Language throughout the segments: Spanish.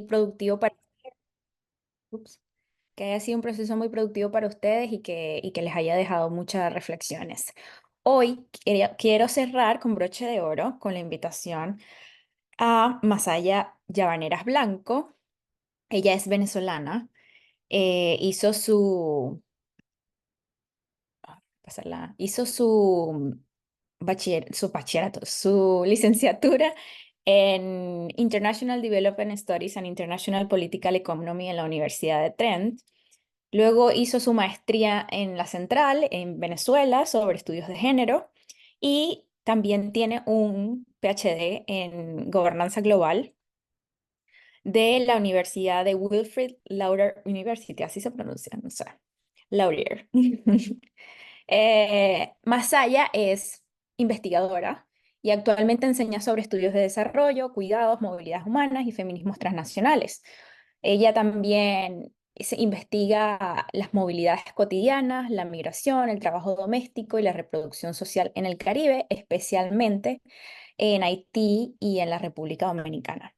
productivo para, ups, que haya sido un proceso muy productivo para ustedes y que les haya dejado muchas reflexiones. Hoy quiero cerrar con broche de oro con la invitación a Masaya Llavaneras Blanco. Ella es venezolana, hizo hizo su bachillerato, su licenciatura en International Development Studies and International Political Economy en la Universidad de Trent. Luego hizo su maestría en la Central, en Venezuela, sobre estudios de género. Y también tiene un PhD en gobernanza global de la Universidad de Wilfrid Laurier University, así se pronuncia, no sé, Laurier. Masaya es investigadora y actualmente enseña sobre estudios de desarrollo, cuidados, movilidades humanas y feminismos transnacionales. Ella también investiga las movilidades cotidianas, la migración, el trabajo doméstico y la reproducción social en el Caribe, especialmente en Haití y en la República Dominicana.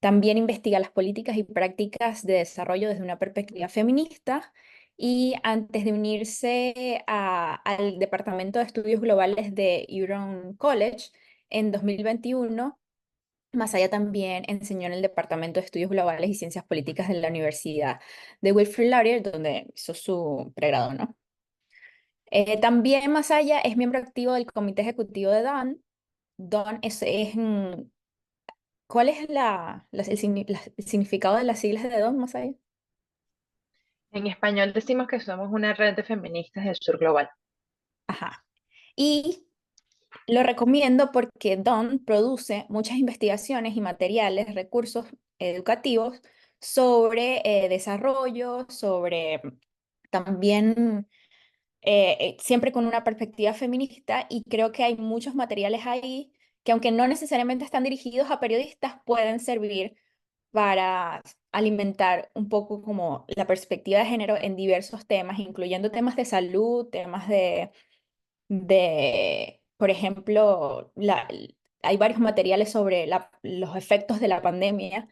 También investiga las políticas y prácticas de desarrollo desde una perspectiva feminista y antes de unirse al Departamento de Estudios Globales de Huron College en 2021, Masaya también enseñó en el Departamento de Estudios Globales y Ciencias Políticas de la Universidad de Wilfrid Laurier, donde hizo su pregrado, ¿no? También Masaya es miembro activo del Comité Ejecutivo de DON. DON ¿cuál es el significado de las siglas de DON, Masaya? En español decimos que somos una red de feministas del sur global. Ajá. Y lo recomiendo porque Don produce muchas investigaciones y materiales, recursos educativos sobre desarrollo, sobre también siempre con una perspectiva feminista, y creo que hay muchos materiales ahí que, aunque no necesariamente están dirigidos a periodistas, pueden servir para alimentar un poco como la perspectiva de género en diversos temas, incluyendo temas de salud, temas por ejemplo, hay varios materiales sobre los efectos de la pandemia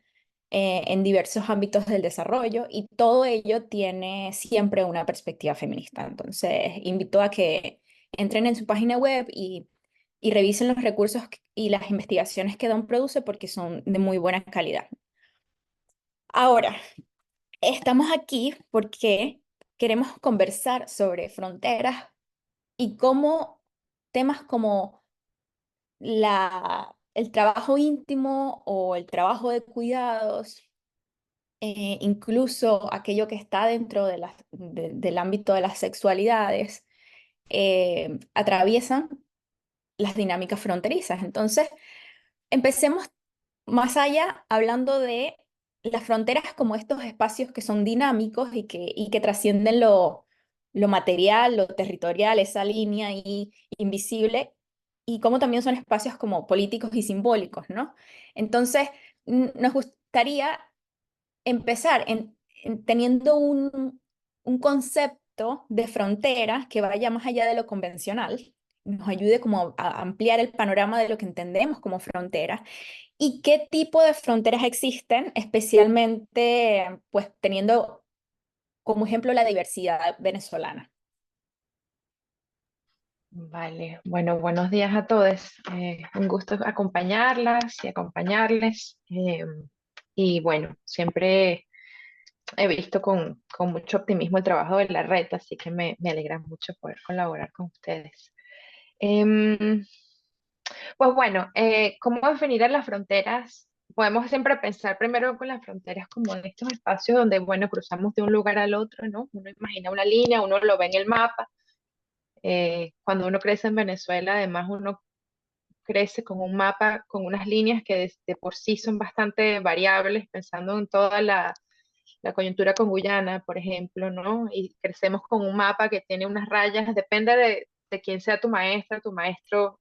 en diversos ámbitos del desarrollo, y todo ello tiene siempre una perspectiva feminista. Entonces, invito a que entren en su página web y revisen los recursos y las investigaciones que Don produce porque son de muy buena calidad. Ahora, estamos aquí porque queremos conversar sobre fronteras y cómo temas como el trabajo íntimo o el trabajo de cuidados, incluso aquello que está dentro del ámbito de las sexualidades, atraviesan las dinámicas fronterizas. Entonces, empecemos más allá hablando de las fronteras como estos espacios que son dinámicos y que trascienden lo material, lo territorial, esa línea ahí invisible, y como también son espacios como políticos y simbólicos, ¿no? Entonces, nos gustaría empezar teniendo un concepto de frontera que vaya más allá de lo convencional, nos ayude como a ampliar el panorama de lo que entendemos como frontera y qué tipo de fronteras existen, especialmente pues teniendo como ejemplo la diversidad venezolana. Vale, bueno, buenos días a todos. Un gusto acompañarlas y acompañarles. Y bueno, siempre he visto con mucho optimismo el trabajo de la red, así que me alegra mucho poder colaborar con ustedes. Em, pues bueno, ¿cómo definir a las fronteras? Podemos siempre pensar primero con las fronteras como en estos espacios donde, bueno, cruzamos de un lugar al otro, ¿no? Uno imagina una línea, uno lo ve en el mapa. Cuando uno crece en Venezuela, además uno crece con un mapa, con unas líneas que de por sí son bastante variables, pensando en toda la coyuntura con Guyana, por ejemplo, ¿no? Y crecemos con un mapa que tiene unas rayas, depende de quién sea tu maestra, tu maestro.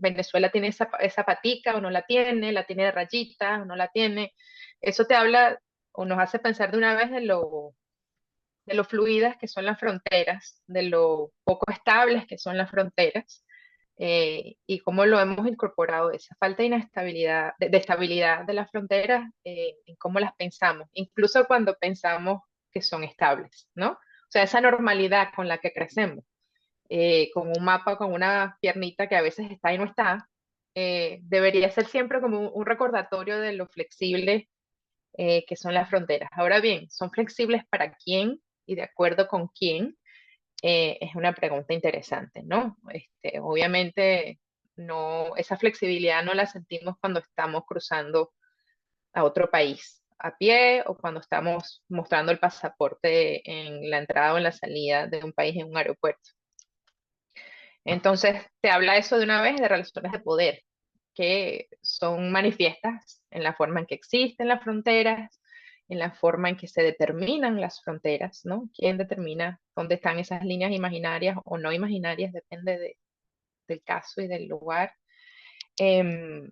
Venezuela tiene esa patica o no la tiene de rayita o no la tiene. Eso te habla o nos hace pensar de una vez de lo fluidas que son las fronteras, de lo poco estables que son las fronteras. y cómo lo hemos incorporado, esa falta de inestabilidad, de estabilidad de las fronteras, en cómo las pensamos, incluso cuando pensamos que son estables, ¿no? O sea, esa normalidad con la que crecemos, con un mapa, con una piernita que a veces está y no está, debería ser siempre como un recordatorio de lo flexible que son las fronteras. Ahora bien, ¿son flexibles para quién y de acuerdo con quién? Es una pregunta interesante, ¿no? Obviamente, no, esa flexibilidad no la sentimos cuando estamos cruzando a otro país a pie o cuando estamos mostrando el pasaporte en la entrada o en la salida de un país en un aeropuerto. Entonces, te habla eso de una vez de relaciones de poder, que son manifiestas en la forma en que existen las fronteras, en la forma en que se determinan las fronteras, ¿no? ¿Quién determina dónde están esas líneas imaginarias o no imaginarias? Depende del caso y del lugar. Em,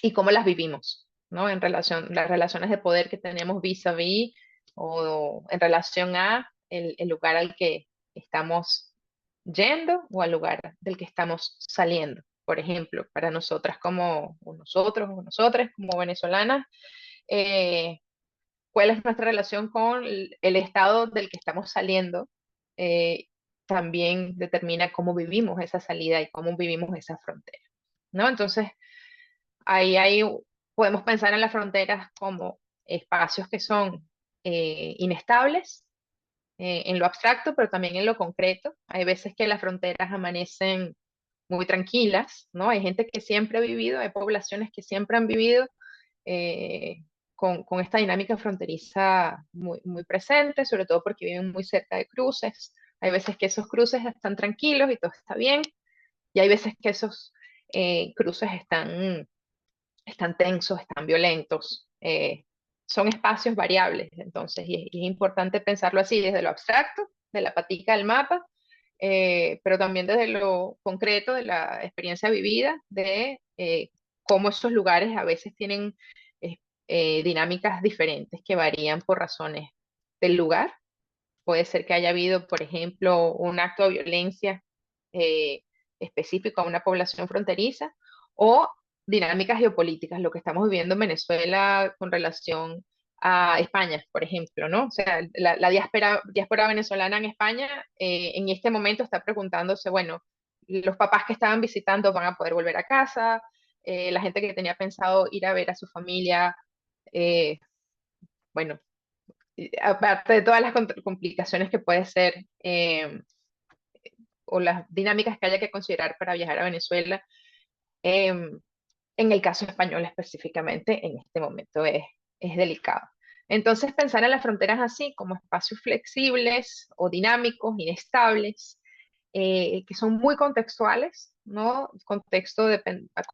y cómo las vivimos, ¿no? En relación, las relaciones de poder que tenemos vis a vis o en relación a el lugar al que estamos yendo o al lugar del que estamos saliendo. Por ejemplo, para nosotras como o nosotros o nosotras como venezolanas, eh, ¿cuál es nuestra relación con el estado del que estamos saliendo? Eh, También determina cómo vivimos esa salida y cómo vivimos esa frontera, ¿no? Entonces, ahí podemos pensar en las fronteras como espacios que son inestables, en lo abstracto, pero también en lo concreto. Hay veces que las fronteras amanecen muy tranquilas, ¿no? Hay gente que siempre ha vivido, hay poblaciones que siempre han vivido eh, con esta dinámica fronteriza muy, muy presente, sobre todo porque viven muy cerca de cruces. Hay veces que esos cruces están tranquilos y todo está bien, y hay veces que esos cruces están tensos, están violentos. Son espacios variables, entonces, y es importante pensarlo así, desde lo abstracto, de la patica del mapa, pero también desde lo concreto de la experiencia vivida, de cómo esos lugares a veces tienen eh, dinámicas diferentes que varían por razones del lugar. Puede ser que haya habido, por ejemplo, un acto de violencia eh, específico a una población fronteriza o dinámicas geopolíticas, lo que estamos viviendo en Venezuela con relación a España, por ejemplo, ¿no? O sea, la diáspora venezolana en España en este momento está preguntándose, bueno, los papás que estaban visitando van a poder volver a casa, la gente que tenía pensado ir a ver a su familia, eh, bueno, aparte de todas las complicaciones que puede ser o las dinámicas que haya que considerar para viajar a Venezuela, eh, en el caso español específicamente, en este momento es delicado. Entonces, pensar en las fronteras así, como espacios flexibles o dinámicos, inestables, que son muy contextuales, ¿no? Con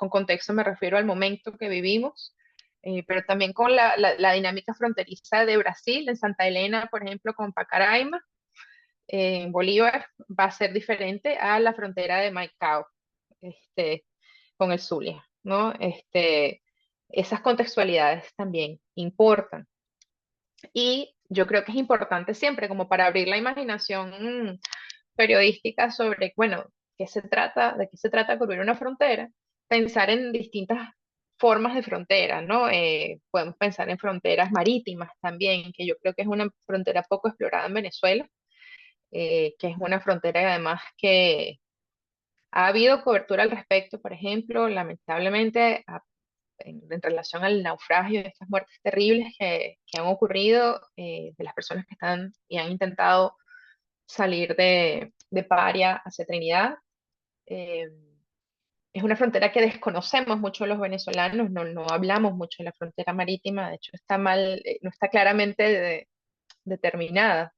contexto me refiero al momento que vivimos, pero también con la dinámica fronteriza de Brasil, en Santa Elena, por ejemplo, con Pacaraima, en Bolívar, va a ser diferente a la frontera de Maicao, con el Zulia, ¿no? Esas contextualidades también importan. Y yo creo que es importante siempre, como para abrir la imaginación periodística sobre, bueno, de qué se trata cubrir una frontera, pensar en distintas formas de frontera, ¿no? Podemos pensar en fronteras marítimas también, que yo creo que es una frontera poco explorada en Venezuela, que es una frontera además que ha habido cobertura al respecto, por ejemplo, lamentablemente, en relación al naufragio de estas muertes terribles que han ocurrido, de las personas que están y han intentado salir de Paria hacia Trinidad. Eh, es una frontera que desconocemos mucho los venezolanos, no hablamos mucho de la frontera marítima, de hecho está mal, no está claramente determinada,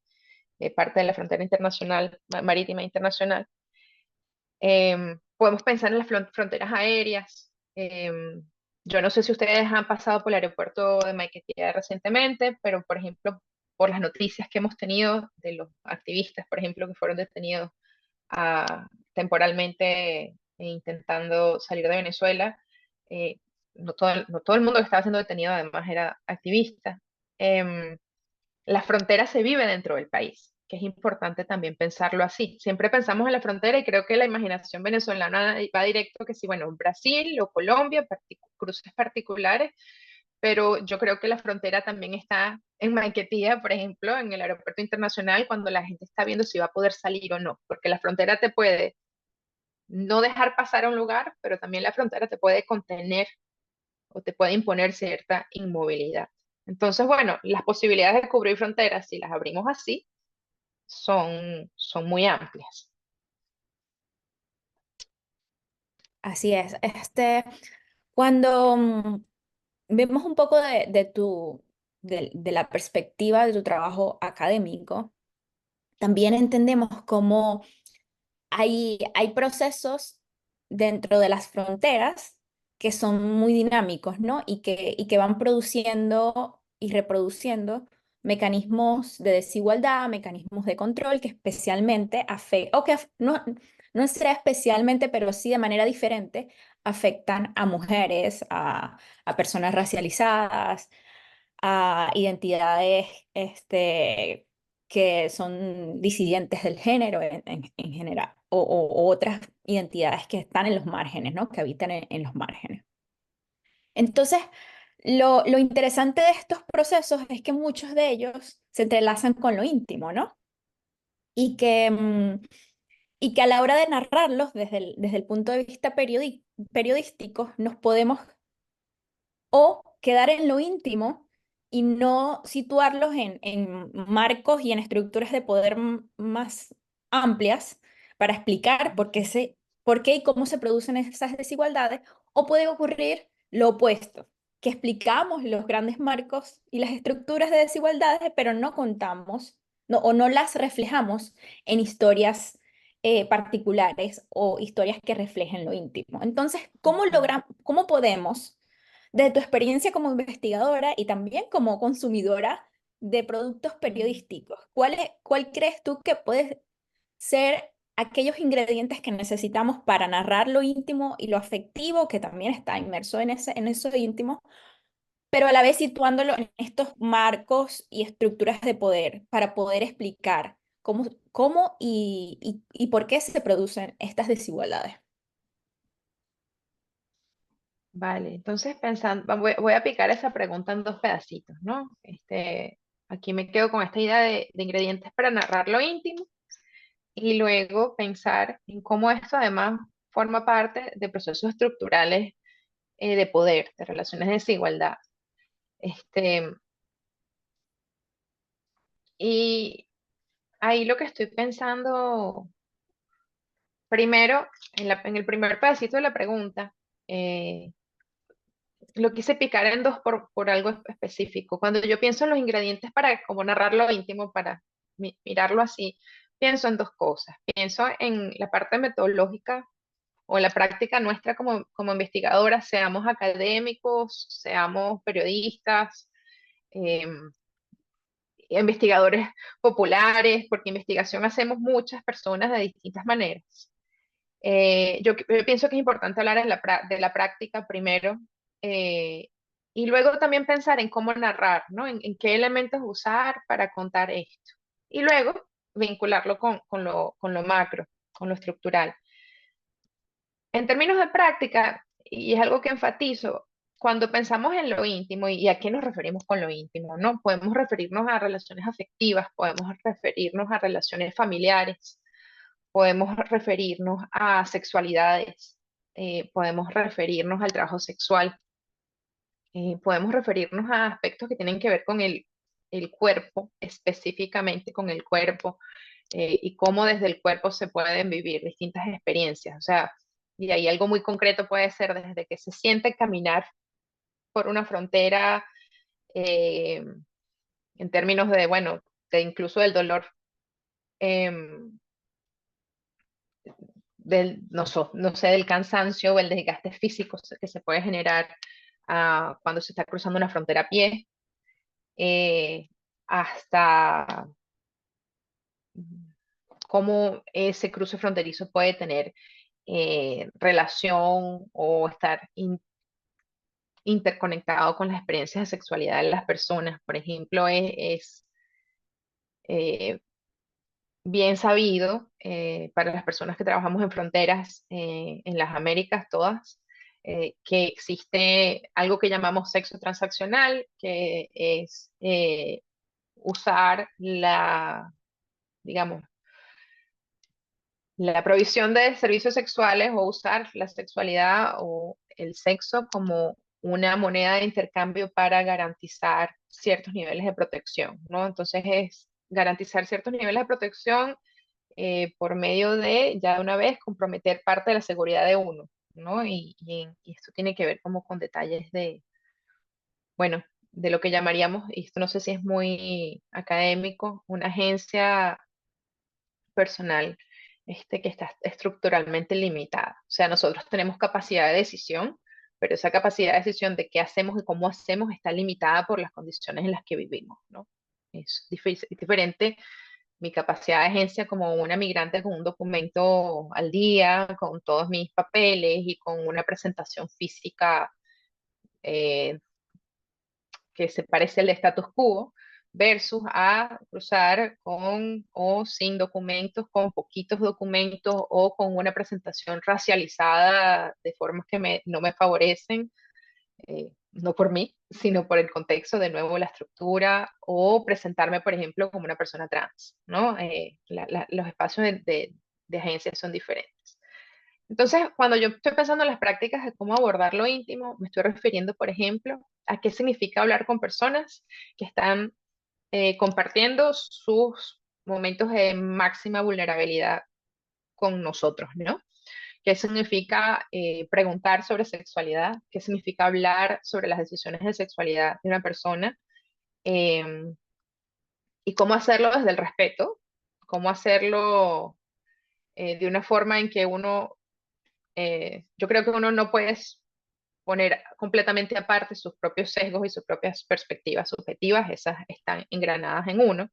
parte de la frontera internacional, marítima internacional. Podemos pensar en las fronteras aéreas. Yo no sé si ustedes han pasado por el aeropuerto de Maiquetía recientemente, pero por ejemplo, por las noticias que hemos tenido de los activistas, por ejemplo, que fueron detenidos temporalmente intentando salir de Venezuela, eh, no todo el mundo que estaba siendo detenido además era activista. Em, la frontera se vive dentro del país. que es importante también pensarlo así. Siempre pensamos en la frontera y creo que la imaginación venezolana va directo que sí, bueno, Brasil o Colombia, cruces particulares, pero yo creo que la frontera también está en Maiquetía, por ejemplo, en el aeropuerto internacional, cuando la gente está viendo si va a poder salir o no, porque la frontera te puede no dejar pasar a un lugar, pero también la frontera te puede contener o te puede imponer cierta inmovilidad. Entonces, bueno, las posibilidades de cubrir fronteras, si las abrimos así, son muy amplias. Así es. Cuando vemos un poco de la perspectiva de tu trabajo académico, también entendemos cómo hay procesos dentro de las fronteras que son muy dinámicos, ¿no? Y que van produciendo y reproduciendo mecanismos de desigualdad, mecanismos de control que especialmente afectan, no será especialmente, pero sí de manera diferente, afectan a mujeres, a personas racializadas, a identidades que son disidentes del género en general, o otras identidades que están en los márgenes, ¿no? Que habitan en los márgenes. Entonces, lo interesante de estos procesos es que muchos de ellos se entrelazan con lo íntimo, ¿no? Y que a la hora de narrarlos desde el punto de vista periodístico, nos podemos o quedar en lo íntimo y no situarlos en marcos y en estructuras de poder más amplias para explicar por qué y cómo se producen esas desigualdades, o puede ocurrir lo opuesto, que explicamos los grandes marcos y las estructuras de desigualdades, pero no contamos o no las reflejamos en historias particulares o historias que reflejen lo íntimo. Entonces, ¿cómo podemos de tu experiencia como investigadora y también como consumidora de productos periodísticos, cuál crees tú que puede ser aquellos ingredientes que necesitamos para narrar lo íntimo y lo afectivo, que también está inmerso en eso íntimo, pero a la vez situándolo en estos marcos y estructuras de poder para poder explicar cómo y por qué se producen estas desigualdades? Vale, entonces pensando, voy a picar esa pregunta en dos pedacitos, ¿no? Aquí me quedo con esta idea de ingredientes para narrar lo íntimo y luego pensar en cómo esto además forma parte de procesos estructurales de poder, de relaciones de desigualdad. Este, y ahí lo que estoy pensando, primero, en el primer pedacito de la pregunta, eh, lo quise picar en dos por algo específico. Cuando yo pienso en los ingredientes para como narrar lo íntimo, para mirarlo así, pienso en dos cosas. Pienso en la parte metodológica o la práctica nuestra como investigadoras, seamos académicos, seamos periodistas, em, investigadores populares, porque investigación hacemos muchas personas de distintas maneras. Yo pienso que es importante hablar de la práctica primero, eh, y luego también pensar en cómo narrar, ¿no? En qué elementos usar para contar esto. Y luego vincularlo con lo macro, con lo estructural. En términos de práctica, y es algo que enfatizo, cuando pensamos en lo íntimo, y a qué nos referimos con lo íntimo, ¿no? Podemos referirnos a relaciones afectivas, podemos referirnos a relaciones familiares, podemos referirnos a sexualidades, podemos referirnos al trabajo sexual, podemos referirnos a aspectos que tienen que ver con el cuerpo, específicamente con el cuerpo, y cómo desde el cuerpo se pueden vivir distintas experiencias. O sea, y ahí algo muy concreto puede ser desde que se siente caminar por una frontera, eh, en términos de, bueno, de incluso del dolor. em, no sé, del cansancio o el desgaste físico que se puede generar cuando se está cruzando una frontera a pie, eh, hasta cómo ese cruce fronterizo puede tener relación o estar interconectado con las experiencias de sexualidad de las personas. Por ejemplo, eh, bien sabido para las personas que trabajamos en fronteras en las Américas todas, que existe algo que llamamos sexo transaccional, que es usar digamos, la provisión de servicios sexuales o usar la sexualidad o el sexo como una moneda de intercambio para garantizar ciertos niveles de protección, ¿no? Entonces es garantizar ciertos niveles de protección por medio de, ya de una vez, comprometer parte de la seguridad de uno, ¿no? Y esto tiene que ver como con detalles de, bueno, de lo que llamaríamos, y esto no sé si es muy académico, una agencia personal que está estructuralmente limitada. O sea, nosotros tenemos capacidad de decisión, pero esa capacidad de decisión de qué hacemos y cómo hacemos está limitada por las condiciones en las que vivimos, ¿no? Es diferente mi capacidad de agencia como una migrante con un documento al día, con todos mis papeles y con una presentación física eh, que se parece al de status quo, versus a cruzar con o sin documentos, con poquitos documentos o con una presentación racializada de formas que no me favorecen, no por mí, sino por el contexto, de nuevo, la estructura, o presentarme, por ejemplo, como una persona trans, ¿no? Los espacios de agencias son diferentes. Entonces, cuando yo estoy pensando en las prácticas de cómo abordar lo íntimo, me estoy refiriendo, por ejemplo, a qué significa hablar con personas que están compartiendo sus momentos de máxima vulnerabilidad con nosotros, ¿no? ¿Qué significa preguntar sobre sexualidad? ¿Qué significa hablar sobre las decisiones de sexualidad de una persona? Em, y cómo hacerlo desde el respeto, cómo hacerlo de una forma en que yo creo que uno no puede poner completamente aparte sus propios sesgos y sus propias perspectivas subjetivas, esas están engranadas en uno.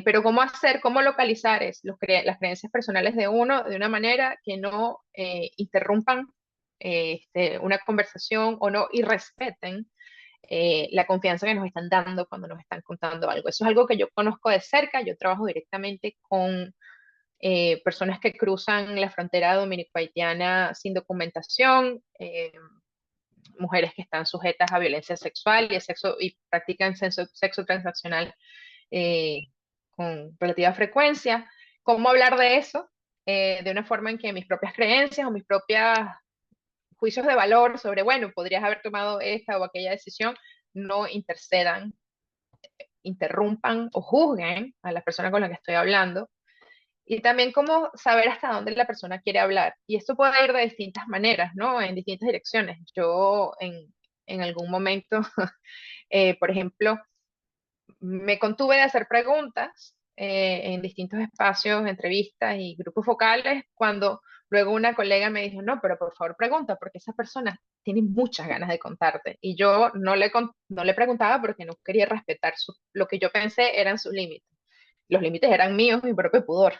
Pero cómo hacer, cómo localizar las creencias personales de uno de una manera que no interrumpan una conversación o no irrespeten la confianza que nos están dando cuando nos están contando algo. Eso es algo que yo conozco de cerca. Yo trabajo directamente con personas que cruzan la frontera dominico-haitiana sin documentación, mujeres que están sujetas a violencia sexual y practican sexo transaccional eh, con relativa frecuencia. ¿Cómo hablar de eso? De una forma en que mis propias creencias o mis propios juicios de valor sobre, bueno, podrías haber tomado esta o aquella decisión, no intercedan, interrumpan o juzguen a la persona con la que estoy hablando. Y también cómo saber hasta dónde la persona quiere hablar. Y esto puede ir de distintas maneras, ¿no? En distintas direcciones. Yo en algún momento, por ejemplo, me contuve de hacer preguntas en distintos espacios, entrevistas y grupos focales, cuando luego una colega me dijo, no, pero por favor pregunta, porque esa persona tiene muchas ganas de contarte. Y yo no le preguntaba porque no quería respetar lo que yo pensé eran sus límites. Los límites eran míos, mi propio pudor.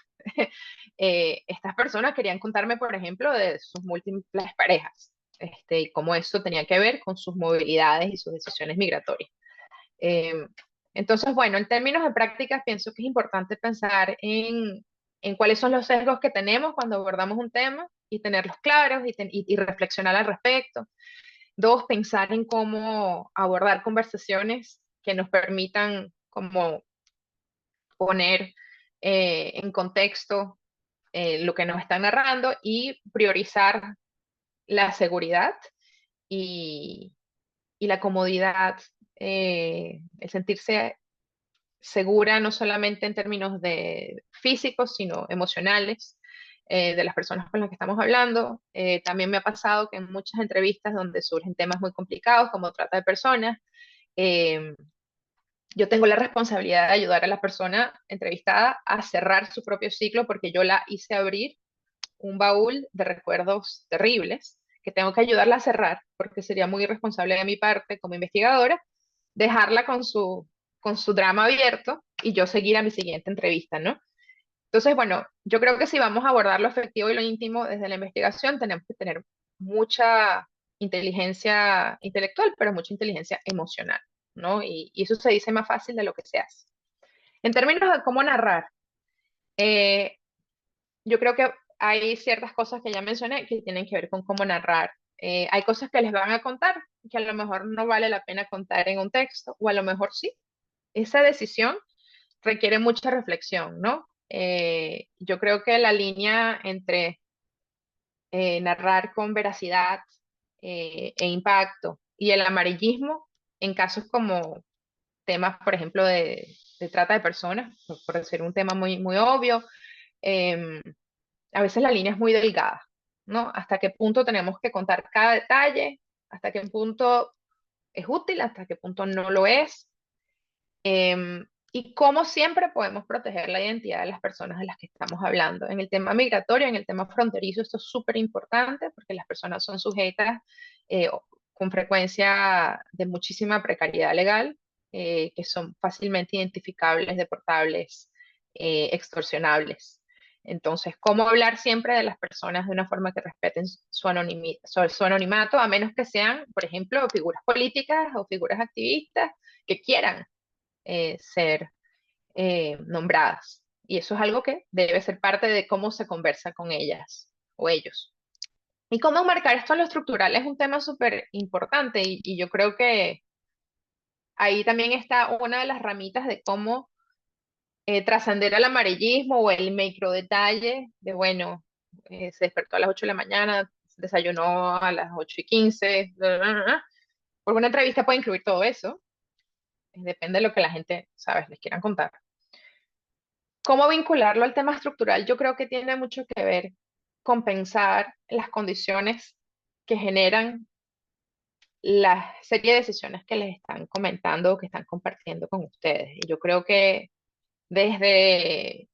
Estas personas querían contarme, por ejemplo, de sus múltiples parejas, y cómo eso tenía que ver con sus movilidades y sus decisiones migratorias. Eh, entonces, bueno, en términos de prácticas, pienso que es importante pensar en cuáles son los sesgos que tenemos cuando abordamos un tema y tenerlos claros y reflexionar al respecto. Dos, pensar en cómo abordar conversaciones que nos permitan como poner en contexto lo que nos están narrando y priorizar la seguridad y, y la comodidad, el sentirse segura no solamente en términos de físicos, sino emocionales de las personas con las que estamos hablando. También me ha pasado que en muchas entrevistas donde surgen temas muy complicados como trata de personas, eh, yo tengo la responsabilidad de ayudar a la persona entrevistada a cerrar su propio ciclo porque yo la hice abrir un baúl de recuerdos terribles que tengo que ayudarla a cerrar porque sería muy irresponsable de mi parte como investigadora dejarla con su drama abierto y yo seguir a mi siguiente entrevista, ¿no? Entonces, bueno, yo creo que si vamos a abordar lo afectivo y lo íntimo desde la investigación, tenemos que tener mucha inteligencia intelectual, pero mucha inteligencia emocional, ¿no? Y eso se dice más fácil de lo que se hace. En términos de cómo narrar, Eh, yo creo que hay ciertas cosas que ya mencioné que tienen que ver con cómo narrar. Hay cosas que les van a contar que a lo mejor no vale la pena contar en un texto, o a lo mejor sí. Esa decisión requiere mucha reflexión, ¿no? Yo creo que la línea entre narrar con veracidad e impacto y el amarillismo en casos como temas, por ejemplo, de trata de personas, por decir un tema muy, muy obvio, eh, a veces la línea es muy delgada, ¿no? Hasta qué punto tenemos que contar cada detalle, hasta qué punto es útil, hasta qué punto no lo es. Y cómo siempre podemos proteger la identidad de las personas de las que estamos hablando. En el tema migratorio, en el tema fronterizo, esto es súper importante porque las personas son sujetas eh, con frecuencia de muchísima precariedad legal, que son fácilmente identificables, deportables, extorsionables. Entonces, ¿cómo hablar siempre de las personas de una forma que respeten su anonimato, a menos que sean, por ejemplo, figuras políticas o figuras activistas que quieran ser nombradas? Y eso es algo que debe ser parte de cómo se conversa con ellas o ellos. Y cómo marcar esto en lo estructural es un tema súper importante y yo creo que ahí también está una de las ramitas de cómo trascender al amarillismo o el micro detalle de, bueno, se despertó a las 8 de la mañana, desayunó a las 8:15, bla, bla, bla, bla. Porque una entrevista puede incluir todo eso, depende de lo que la gente, sabes, les quieran contar. ¿Cómo vincularlo al tema estructural? Yo creo que tiene mucho que ver con pensar las condiciones que generan la serie de decisiones que les están comentando o que están compartiendo con ustedes. Y yo creo que desde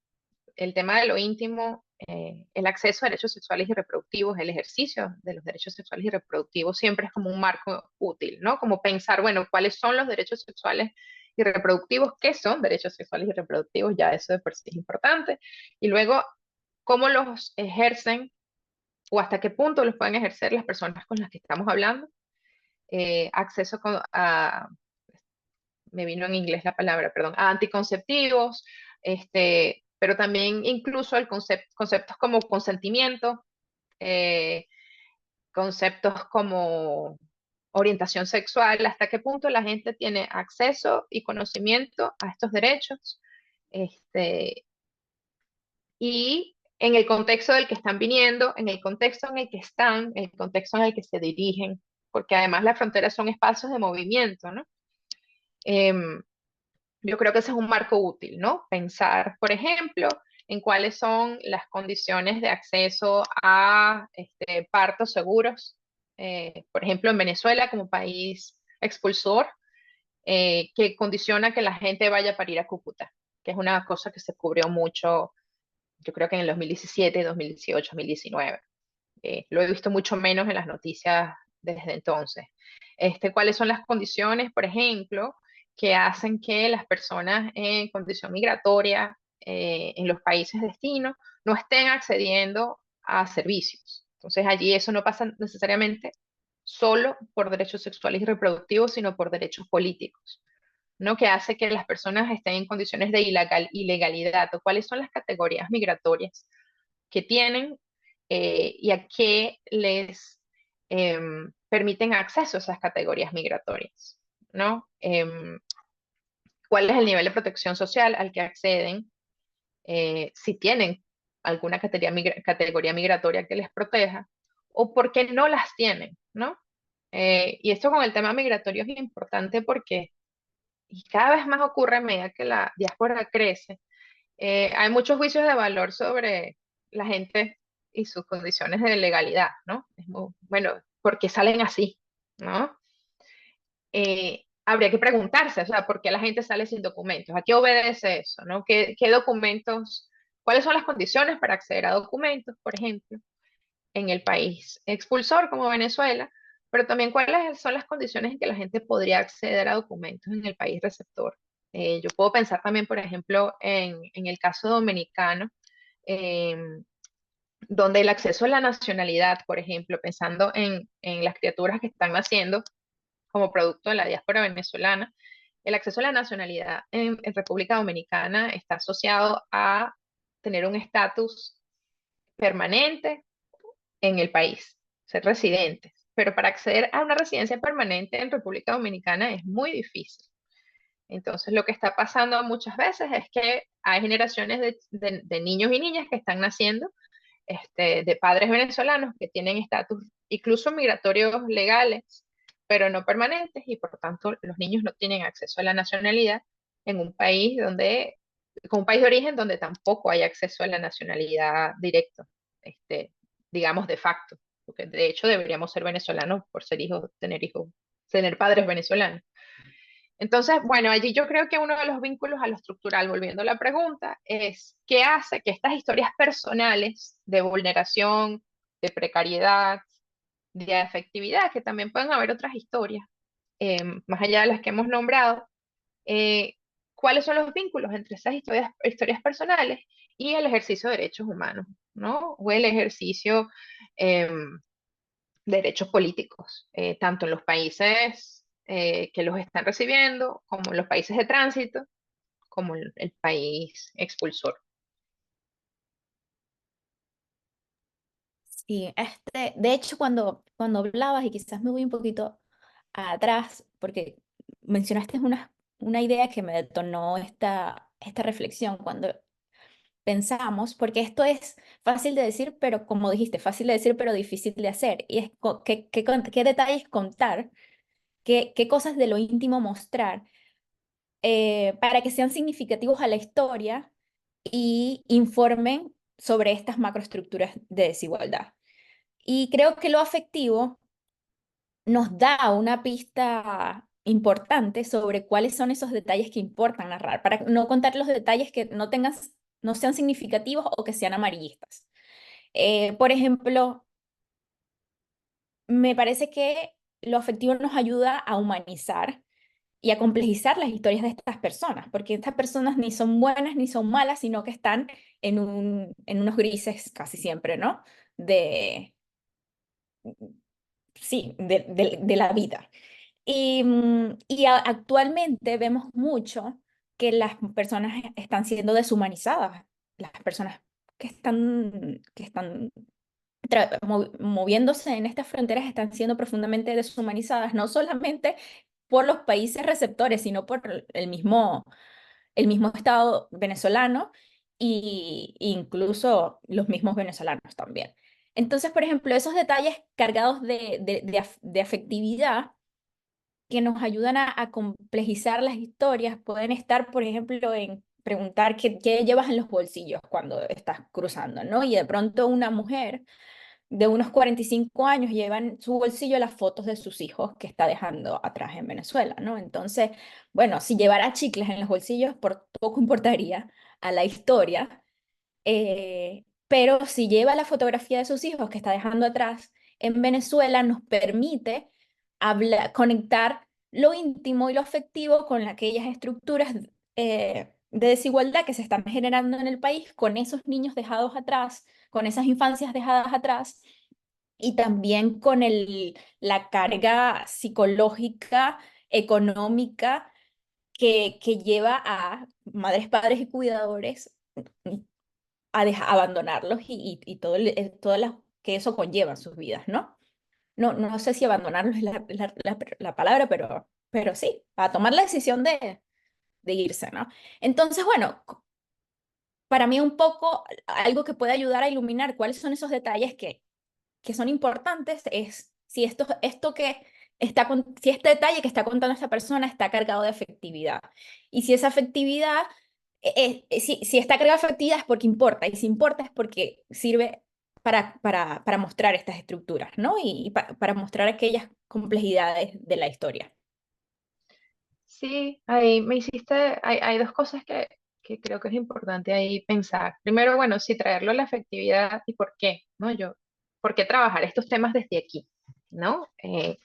el tema de lo íntimo, el acceso a derechos sexuales y reproductivos, el ejercicio de los derechos sexuales y reproductivos siempre es como un marco útil, ¿no? Como pensar, bueno, ¿cuáles son los derechos sexuales y reproductivos? ¿Qué son derechos sexuales y reproductivos? Ya eso de por sí es importante. Y luego, ¿cómo los ejercen o hasta qué punto los pueden ejercer las personas con las que estamos hablando? Acceso a, me vino en inglés la palabra, perdón, a anticonceptivos, pero también incluso conceptos como consentimiento, eh, conceptos como orientación sexual, hasta qué punto la gente tiene acceso y conocimiento a estos derechos, este, y en el contexto del que están viniendo, en el contexto en el que están, en el contexto en el que se dirigen, porque además las fronteras son espacios de movimiento, ¿no? Em, Yo creo que ese es un marco útil, ¿no? Pensar, por ejemplo, en cuáles son las condiciones de acceso a partos seguros, por ejemplo, en Venezuela como país expulsor, que condiciona que la gente vaya a parir a Cúcuta, que es una cosa que se cubrió mucho, yo creo que en el 2017, 2018, 2019. Lo he visto mucho menos en las noticias desde entonces. ¿Cuáles son las condiciones, por ejemplo, que hacen que las personas en condición migratoria en los países destino no estén accediendo a servicios? Entonces allí eso no pasa necesariamente solo por derechos sexuales y reproductivos, sino por derechos políticos, ¿no? Que hace que las personas estén en condiciones de ilegalidad, o cuáles son las categorías migratorias que tienen y a qué les permiten acceso a esas categorías migratorias, ¿no? ¿Cuál es el nivel de protección social al que acceden? Si tienen alguna categoría migratoria que les proteja, o por qué no las tienen, ¿no? Y esto con el tema migratorio es importante porque y cada vez más ocurre a medida que la diáspora crece. Hay muchos juicios de valor sobre la gente y sus condiciones de legalidad, ¿no? Bueno, ¿por qué salen así? ¿No? Habría que preguntarse, o sea, ¿por qué la gente sale sin documentos? ¿A qué obedece eso? ¿No? ¿Qué documentos? ¿Cuáles son las condiciones para acceder a documentos, por ejemplo, en el país expulsor como Venezuela? Pero también cuáles son las condiciones en que la gente podría acceder a documentos en el país receptor. Yo puedo pensar también, por ejemplo, en el caso dominicano, eh, donde el acceso a la nacionalidad, por ejemplo, pensando en las criaturas que están naciendo como producto de la diáspora venezolana, el acceso a la nacionalidad en República Dominicana está asociado a tener un estatus permanente en el país, ser residentes. Pero para acceder a una residencia permanente en República Dominicana es muy difícil. Entonces, lo que está pasando muchas veces es que hay generaciones de niños y niñas que están naciendo de padres venezolanos que tienen estatus incluso migratorios legales, pero no permanentes, y por tanto los niños no tienen acceso a la nacionalidad en un país con un país de origen donde tampoco hay acceso a la nacionalidad directo, este, digamos de facto, porque de hecho deberíamos ser venezolanos por ser hijos, tener padres venezolanos. Entonces, bueno, allí yo creo que uno de los vínculos a lo estructural, volviendo a la pregunta, es qué hace que estas historias personales de vulneración, de precariedad, de afectividad, que también pueden haber otras historias, más allá de las que hemos nombrado, eh, cuáles son los vínculos entre esas historias personales y el ejercicio de derechos humanos, ¿no? O el ejercicio de derechos políticos, tanto en los países que los están recibiendo, como en los países de tránsito, como el país expulsor. Sí, de hecho, cuando hablabas, y quizás me voy un poquito atrás, porque mencionaste una idea que me detonó esta reflexión cuando pensamos, porque esto es fácil de decir, pero como dijiste, fácil de decir, pero difícil de hacer. Y es qué detalles contar, qué cosas de lo íntimo mostrar, para que sean significativos a la historia y informen sobre estas macroestructuras de desigualdad. Y creo que lo afectivo nos da una pista importante sobre cuáles son esos detalles que importan narrar, para no contar los detalles que no sean significativos o que sean amarillistas. Por ejemplo, me parece que lo afectivo nos ayuda a humanizar y a complejizar las historias de estas personas, porque estas personas ni son buenas ni son malas, sino que están en unos grises casi siempre, ¿no? De, sí, de la vida. Actualmente vemos mucho que las personas están siendo deshumanizadas, las personas que están moviéndose en estas fronteras están siendo profundamente deshumanizadas, no solamente por los países receptores, sino por el mismo Estado venezolano e incluso los mismos venezolanos también. Entonces, por ejemplo, esos detalles cargados de afectividad que nos ayudan a complejizar las historias pueden estar, por ejemplo, en preguntar qué llevas en los bolsillos cuando estás cruzando, ¿no? Y de pronto una mujer de unos 45 años lleva en su bolsillo las fotos de sus hijos que está dejando atrás en Venezuela, ¿no? Entonces, bueno, si llevara chicles en los bolsillos, por poco importaría a la historia, pero si lleva la fotografía de sus hijos que está dejando atrás en Venezuela, nos permite conectar lo íntimo y lo afectivo con aquellas estructuras de desigualdad que se están generando en el país, con esos niños dejados atrás, con esas infancias dejadas atrás, y también con la carga psicológica, económica, que lleva a madres, padres y cuidadores a abandonarlos y todo lo que eso conlleva en sus vidas, ¿no? No sé si abandonarlos es la palabra, pero sí, a tomar la decisión de irse, ¿no? Entonces, bueno, para mí un poco algo que puede ayudar a iluminar cuáles son esos detalles que son importantes es si si este detalle que está contando esta persona está cargado de afectividad. Y si esa afectividad, si está cargado de afectividad es porque importa, y si importa es porque sirve para mostrar estas estructuras, ¿no? Para mostrar aquellas complejidades de la historia. Sí, ahí me hiciste, hay dos cosas que creo que es importante ahí pensar. Primero, bueno, sí, traerlo a la efectividad y por qué, ¿no? ¿Por qué trabajar estos temas desde aquí, ¿no?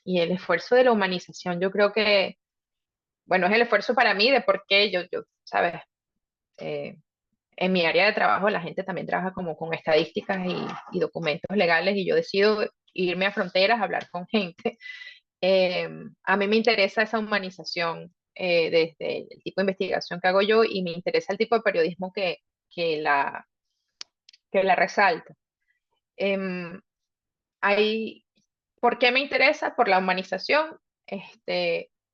Y el esfuerzo de la humanización, yo creo que, bueno, es el esfuerzo para mí de por qué ¿sabes? Eh, en mi área de trabajo la gente también trabaja como con estadísticas y documentos legales y yo decido irme a fronteras a hablar con gente. Eh, a mí me interesa esa humanización desde el tipo de investigación que hago yo y me interesa el tipo de periodismo que la que la resalta. Em, hay, ¿Por qué me interesa? Por la humanización,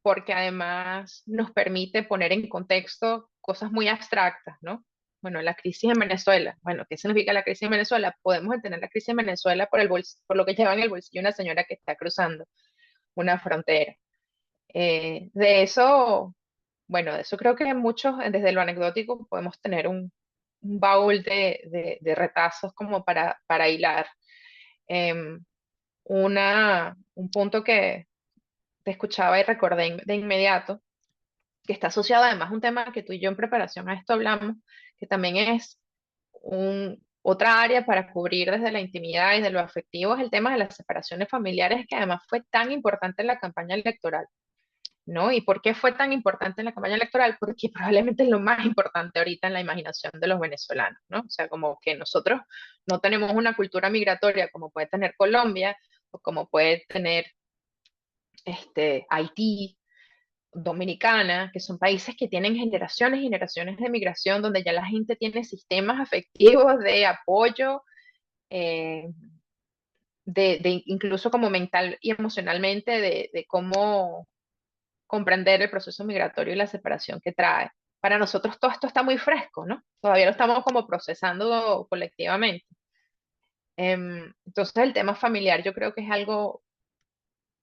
porque además nos permite poner en contexto cosas muy abstractas, ¿no? Bueno, la crisis en Venezuela. Bueno, ¿qué significa la crisis en Venezuela? Podemos entender la crisis en Venezuela por lo que lleva en el bolsillo una señora que está cruzando una frontera. De eso, bueno, de eso creo que muchos, desde lo anecdótico, podemos tener un baúl de retazos como para hilar. Em, un punto que te escuchaba y recordé de inmediato, que está asociado además a un tema que tú y yo en preparación a esto hablamos, que también es otra área para cubrir desde la intimidad y de lo afectivo, es el tema de las separaciones familiares, que además fue tan importante en la campaña electoral. ¿No? ¿Y por qué fue tan importante en la campaña electoral? Porque probablemente es lo más importante ahorita en la imaginación de los venezolanos, ¿no? O sea, como que nosotros no tenemos una cultura migratoria como puede tener Colombia o como puede tener Haití, Dominicana, que son países que tienen generaciones y generaciones de migración, donde ya la gente tiene sistemas afectivos de apoyo, eh, incluso como mental y emocionalmente, de cómo comprender el proceso migratorio y la separación que trae. Para nosotros todo esto está muy fresco, ¿no? Todavía lo estamos como procesando colectivamente. Entonces el tema familiar yo creo que es algo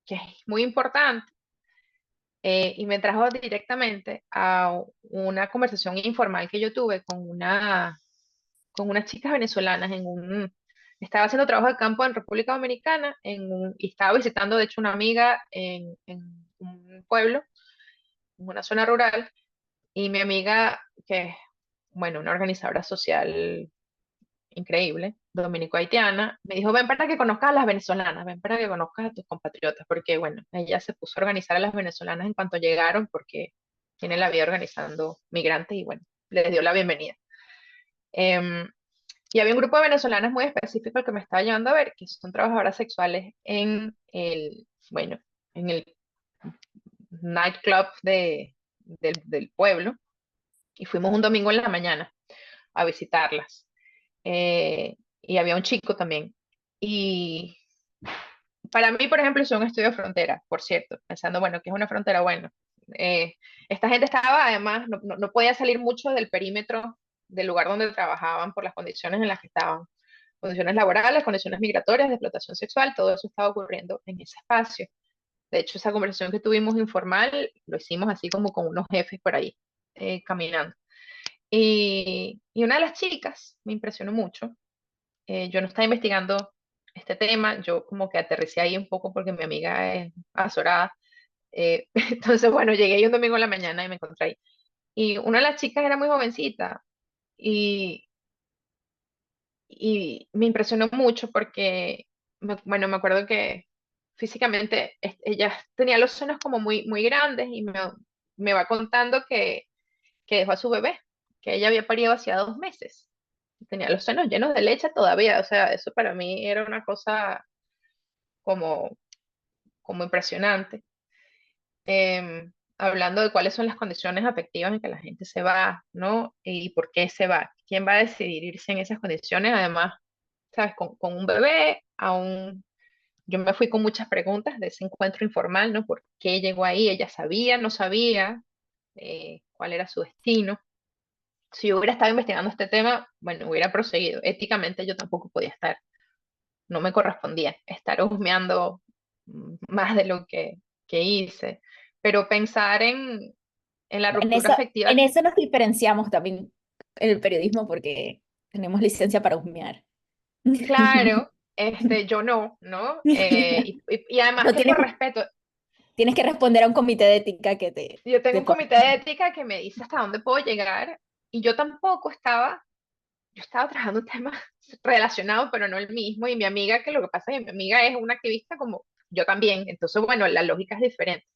que es muy importante, y me trajo directamente a una conversación informal que yo tuve con unas chicas venezolanas estaba haciendo trabajo de campo en República Dominicana y estaba visitando de hecho una amiga en un pueblo, en una zona rural. Y mi amiga, que es, bueno, una organizadora social increíble, dominico-haitiana, me dijo, ven para que conozcas a las venezolanas, ven para que conozcas a tus compatriotas, porque, bueno, ella se puso a organizar a las venezolanas en cuanto llegaron, porque tiene la vida organizando migrantes y, bueno, les dio la bienvenida. Em, y había un grupo de venezolanas muy específico al que me estaba llevando a ver, que son trabajadoras sexuales bueno, en el nightclub del pueblo, y fuimos un domingo en la mañana a visitarlas. Y había un chico también. Y para mí, por ejemplo, es un estudio de frontera, por cierto, pensando, bueno, ¿qué es una frontera? Bueno, eh, esta gente estaba, además, no podía salir mucho del perímetro del lugar donde trabajaban por las condiciones en las que estaban. Condiciones laborales, condiciones migratorias, de explotación sexual, todo eso estaba ocurriendo en ese espacio. De hecho, esa conversación que tuvimos informal, lo hicimos así como con unos jefes por ahí, caminando. Y una de las chicas me impresionó mucho. Yo no estaba investigando este tema, yo como que aterricé ahí un poco porque mi amiga es azorada. Entonces, bueno, llegué ahí un domingo en la mañana y me encontré ahí. Y una de las chicas era muy jovencita y, y me impresionó mucho porque, bueno, me acuerdo que físicamente ella tenía los senos como muy, muy grandes y me va contando que dejó a su bebé, que ella había parido hacía 2 meses. Tenía los senos llenos de leche todavía, o sea, eso para mí era una cosa como, como impresionante. Hablando de cuáles son las condiciones afectivas en que la gente se va, ¿no? Y por qué se va. ¿Quién va a decidir irse en esas condiciones? Además, ¿sabes? Con un bebé, yo me fui con muchas preguntas de ese encuentro informal, ¿no? ¿Por qué llegó ahí? ¿Ella sabía, no sabía? ¿Cuál era su destino? Si yo hubiera estado investigando este tema, bueno, hubiera proseguido. Éticamente yo tampoco podía estar, no me correspondía estar husmeando más de lo que hice. Pero pensar en la En ruptura eso, afectiva, en eso nos diferenciamos también en el periodismo porque tenemos licencia para husmear. claro, yo no, y además No que tienes, por respeto, tienes que responder a un comité de ética que yo tengo te un pone. comité de ética que me dice hasta dónde puedo llegar, y yo tampoco yo estaba trabajando un tema relacionado, pero no el mismo, y mi amiga, que lo que pasa es que mi amiga es una activista como yo también, entonces, bueno, la lógica es diferente.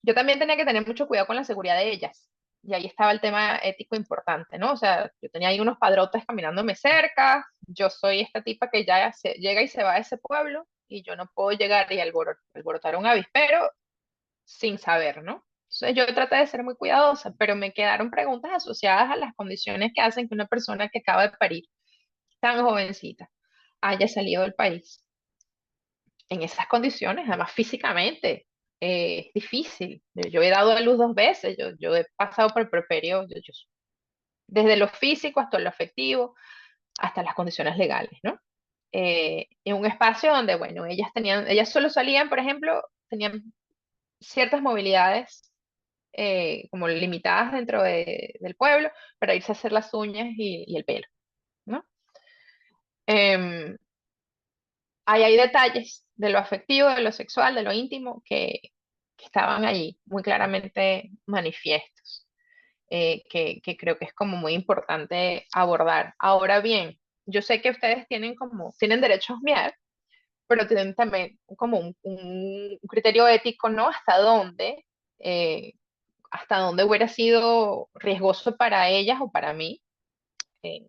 Yo también tenía que tener mucho cuidado con la seguridad de ellas, y ahí estaba el tema ético importante, ¿no? O sea, yo tenía ahí unos padrotes caminándome cerca, yo soy esta tipa que ya llega y se va a ese pueblo, y yo no puedo llegar y alborotar un avispero sin saber, ¿no? Entonces yo traté de ser muy cuidadosa, pero me quedaron preguntas asociadas a las condiciones que hacen que una persona que acaba de parir, tan jovencita, haya salido del país en esas condiciones, además físicamente. Es difícil. Yo he dado a luz 2 veces, yo he pasado por el puerperio, desde lo físico hasta lo afectivo, hasta las condiciones legales, ¿no? En un espacio donde, bueno, ellas solo salían, por ejemplo, tenían ciertas movilidades como limitadas dentro del pueblo para irse a hacer las uñas y el pelo, ¿no? Em, Ahí hay detalles de lo afectivo, de lo sexual, de lo íntimo que estaban allí muy claramente manifiestos, que creo que es como muy importante abordar. Ahora bien, yo sé que ustedes tienen derecho a husmear, pero tienen también como un criterio ético, ¿no? Eh, hasta dónde hubiera sido riesgoso para ellas o para mí eh,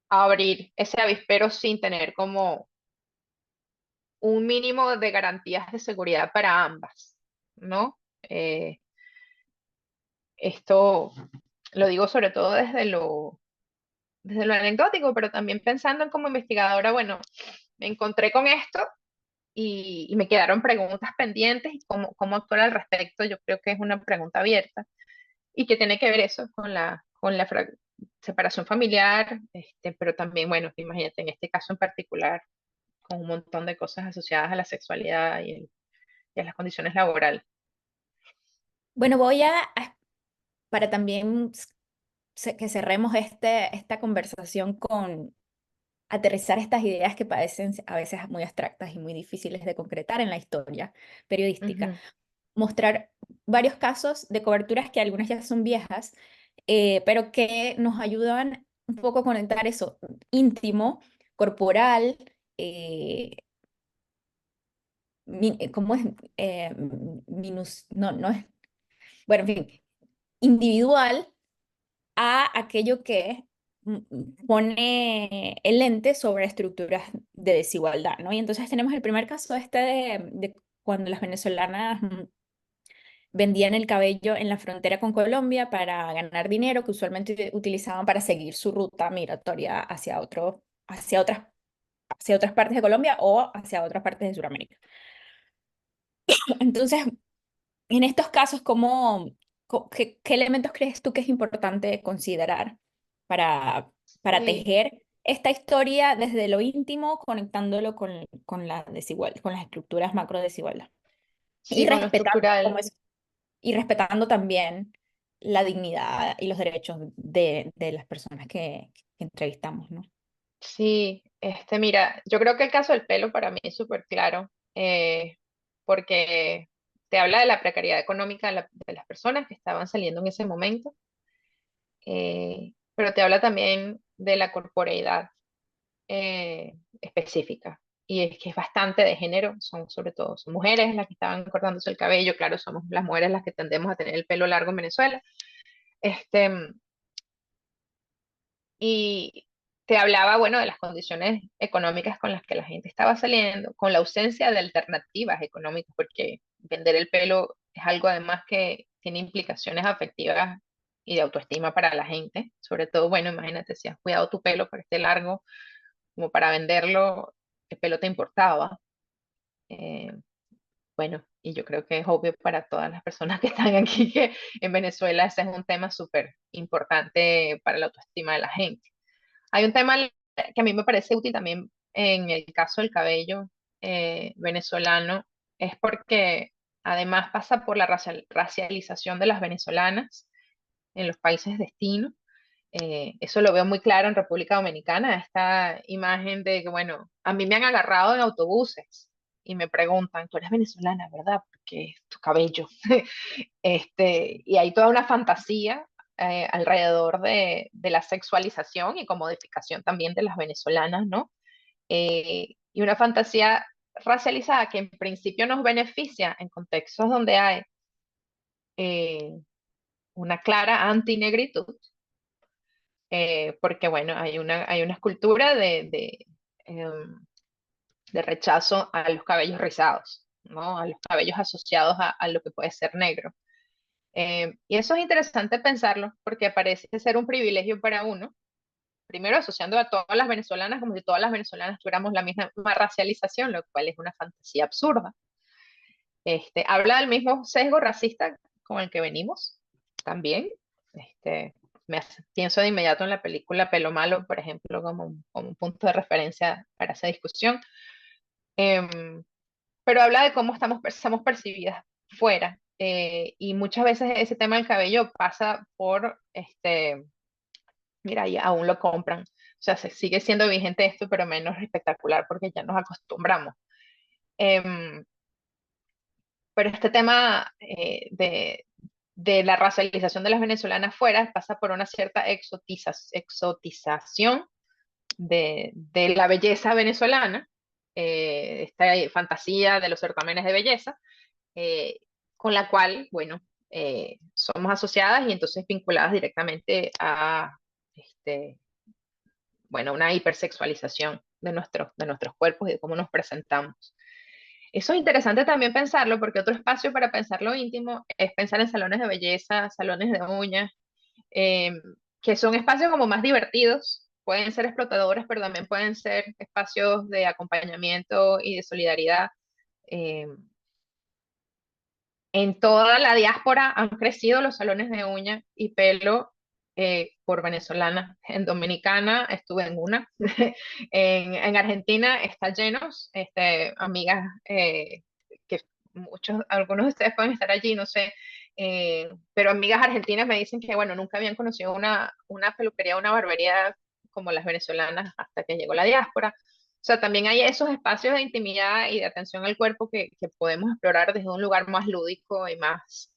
abrir ese avispero sin tener como un mínimo de garantías de seguridad para ambas, ¿no? Esto lo digo sobre todo desde lo anecdótico, pero también pensando en como investigadora, bueno, me encontré con esto y me quedaron preguntas pendientes y cómo actuar al respecto. Yo creo que es una pregunta abierta y que tiene que ver eso con la separación familiar, pero también, bueno, imagínate, en este caso en particular, con un montón de cosas asociadas a la sexualidad y a las condiciones laborales. Bueno, para también que cerremos esta conversación con aterrizar estas ideas que parecen a veces muy abstractas y muy difíciles de concretar en la historia periodística, Ujú. mostrar varios casos de coberturas que algunas ya son viejas, pero que nos ayudan un poco a conectar eso íntimo, corporal, eh, ¿cómo es? No es, bueno, en fin, individual a aquello que pone el lente sobre estructuras de desigualdad, ¿no? Y entonces tenemos el primer caso de cuando las venezolanas vendían el cabello en la frontera con Colombia para ganar dinero que usualmente utilizaban para seguir su ruta migratoria hacia otras partes de Colombia o hacia otras partes de Sudamérica. Entonces, en estos casos, qué elementos crees tú que es importante considerar para, para Sí, tejer esta historia desde lo íntimo, conectándolo con las estructuras macro desigualdad? Y sí, con lo respetando, estructural. y respetando también la dignidad y los derechos de las personas que entrevistamos, ¿no? Sí, mira, yo creo que el caso del pelo para mí es súper claro, porque te habla de la precariedad económica de las personas que estaban saliendo en ese momento, pero te habla también de la corporeidad específica. Y es que es bastante de género, son sobre todo son mujeres las que estaban cortándose el cabello, claro, somos las mujeres las que tendemos a tener el pelo largo en Venezuela. Este, y te hablaba, bueno, de las condiciones económicas con las que la gente estaba saliendo, con la ausencia de alternativas económicas, porque vender el pelo es algo además que tiene implicaciones afectivas y de autoestima para la gente. Sobre todo, bueno, imagínate si has cuidado tu pelo para que esté largo, como para venderlo, el pelo te importaba. Eh, bueno, y yo creo que es obvio para todas las personas que están aquí que en Venezuela ese es un tema súper importante para la autoestima de la gente. Hay un tema que a mí me parece útil también en el caso del cabello venezolano, es porque además pasa por la racialización de las venezolanas en los países destino. Eso lo veo muy claro en República Dominicana, esta imagen de que, bueno, a mí me han agarrado en autobuses y me preguntan, tú eres venezolana, ¿verdad? Porque es tu cabello. Y hay toda una fantasía alrededor de la sexualización y comodificación también de las venezolanas, ¿no? Y una fantasía racializada que en principio nos beneficia en contextos donde hay eh, una clara antinegritud, porque bueno, hay una escultura de rechazo a los cabellos rizados. ¿no? A los cabellos asociados a lo que puede ser negro. Y eso es interesante pensarlo porque parece ser un privilegio para uno, primero asociando a todas las venezolanas como si todas las venezolanas tuviéramos la misma racialización, lo cual es una fantasía absurda. Habla del mismo sesgo racista con el que venimos también. Pienso de inmediato en la película Pelo Malo, por ejemplo, como un punto de referencia para esa discusión. Em, pero habla de cómo somos percibidas fuera. Y muchas veces ese tema del cabello pasa por, mira, y aún lo compran. O sea, se sigue siendo vigente esto, pero menos espectacular porque ya nos acostumbramos. Em, pero este tema de la racialización de las venezolanas fuera pasa por una cierta exotización de la belleza venezolana, esta fantasía de los certámenes de belleza, eh, con la cual, bueno, somos asociadas y entonces vinculadas directamente a, este, bueno, una hipersexualización de nuestros cuerpos y de cómo nos presentamos. Eso es interesante también pensarlo, porque otro espacio para pensar lo íntimo es pensar en salones de belleza, salones de uñas, eh, que son espacios como más divertidos, pueden ser explotadores, pero también pueden ser espacios de acompañamiento y de solidaridad. Eh, en toda la diáspora han crecido los salones de uña y pelo por venezolanas. En Dominicana estuve en una. En Argentina está llenos, amigas que algunos de ustedes pueden estar allí, no sé, pero amigas argentinas me dicen que, bueno, nunca habían conocido una peluquería, una barbería como las venezolanas hasta que llegó la diáspora. O sea, también hay esos espacios de intimidad y de atención al cuerpo que podemos explorar desde un lugar más lúdico y más,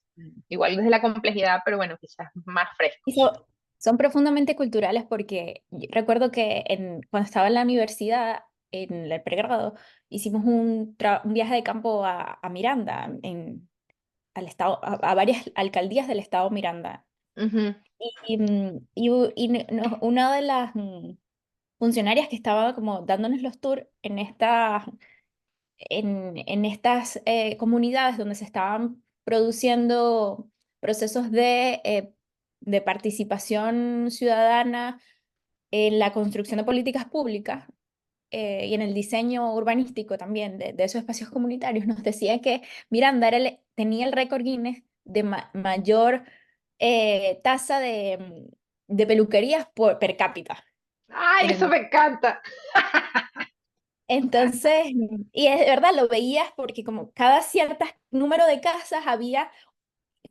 igual desde la complejidad, pero bueno, quizás más Y frescos. son profundamente culturales porque yo recuerdo que cuando estaba en la universidad, en el pregrado, hicimos un viaje de campo a Miranda, al estado, a varias alcaldías del estado Miranda. Ujú, Una de las funcionarias que estaba como dándonos los tours en estas comunidades donde se estaban produciendo procesos de participación ciudadana en la construcción de políticas públicas y en el diseño urbanístico también de esos espacios comunitarios, nos decía que Miranda tenía el récord Guinness de mayor tasa de peluquerías per cápita ¡ay, en el eso mundo. me encanta! Entonces, y es de verdad, lo veías porque como cada cierto número de casas había,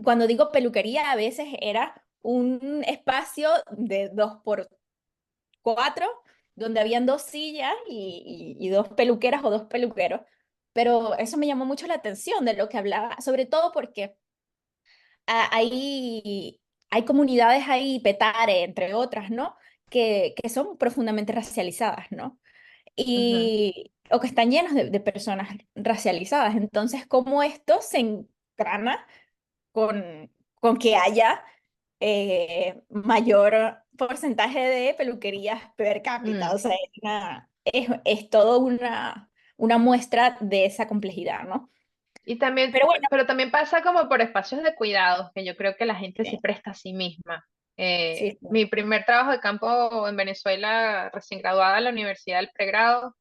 cuando digo peluquería, a veces era un espacio de 2x4, donde habían dos sillas y dos peluqueras o dos peluqueros. Pero eso me llamó mucho la atención de lo que hablaba, sobre todo porque hay comunidades ahí, Petare, entre otras, ¿no? Que son profundamente racializadas, ¿no? Ujú, O que están llenos de personas racializadas. Entonces, ¿cómo esto se engrana con que haya mayor porcentaje de peluquerías per cápita? mm. O sea, es todo una muestra de esa complejidad, ¿no? Y también, Pero bueno, pero también pasa como por espacios de cuidados, que yo creo que la gente se sí, presta a sí misma. sí, sí. Mi primer trabajo de campo en Venezuela, recién graduada de la Universidad del Pregrado,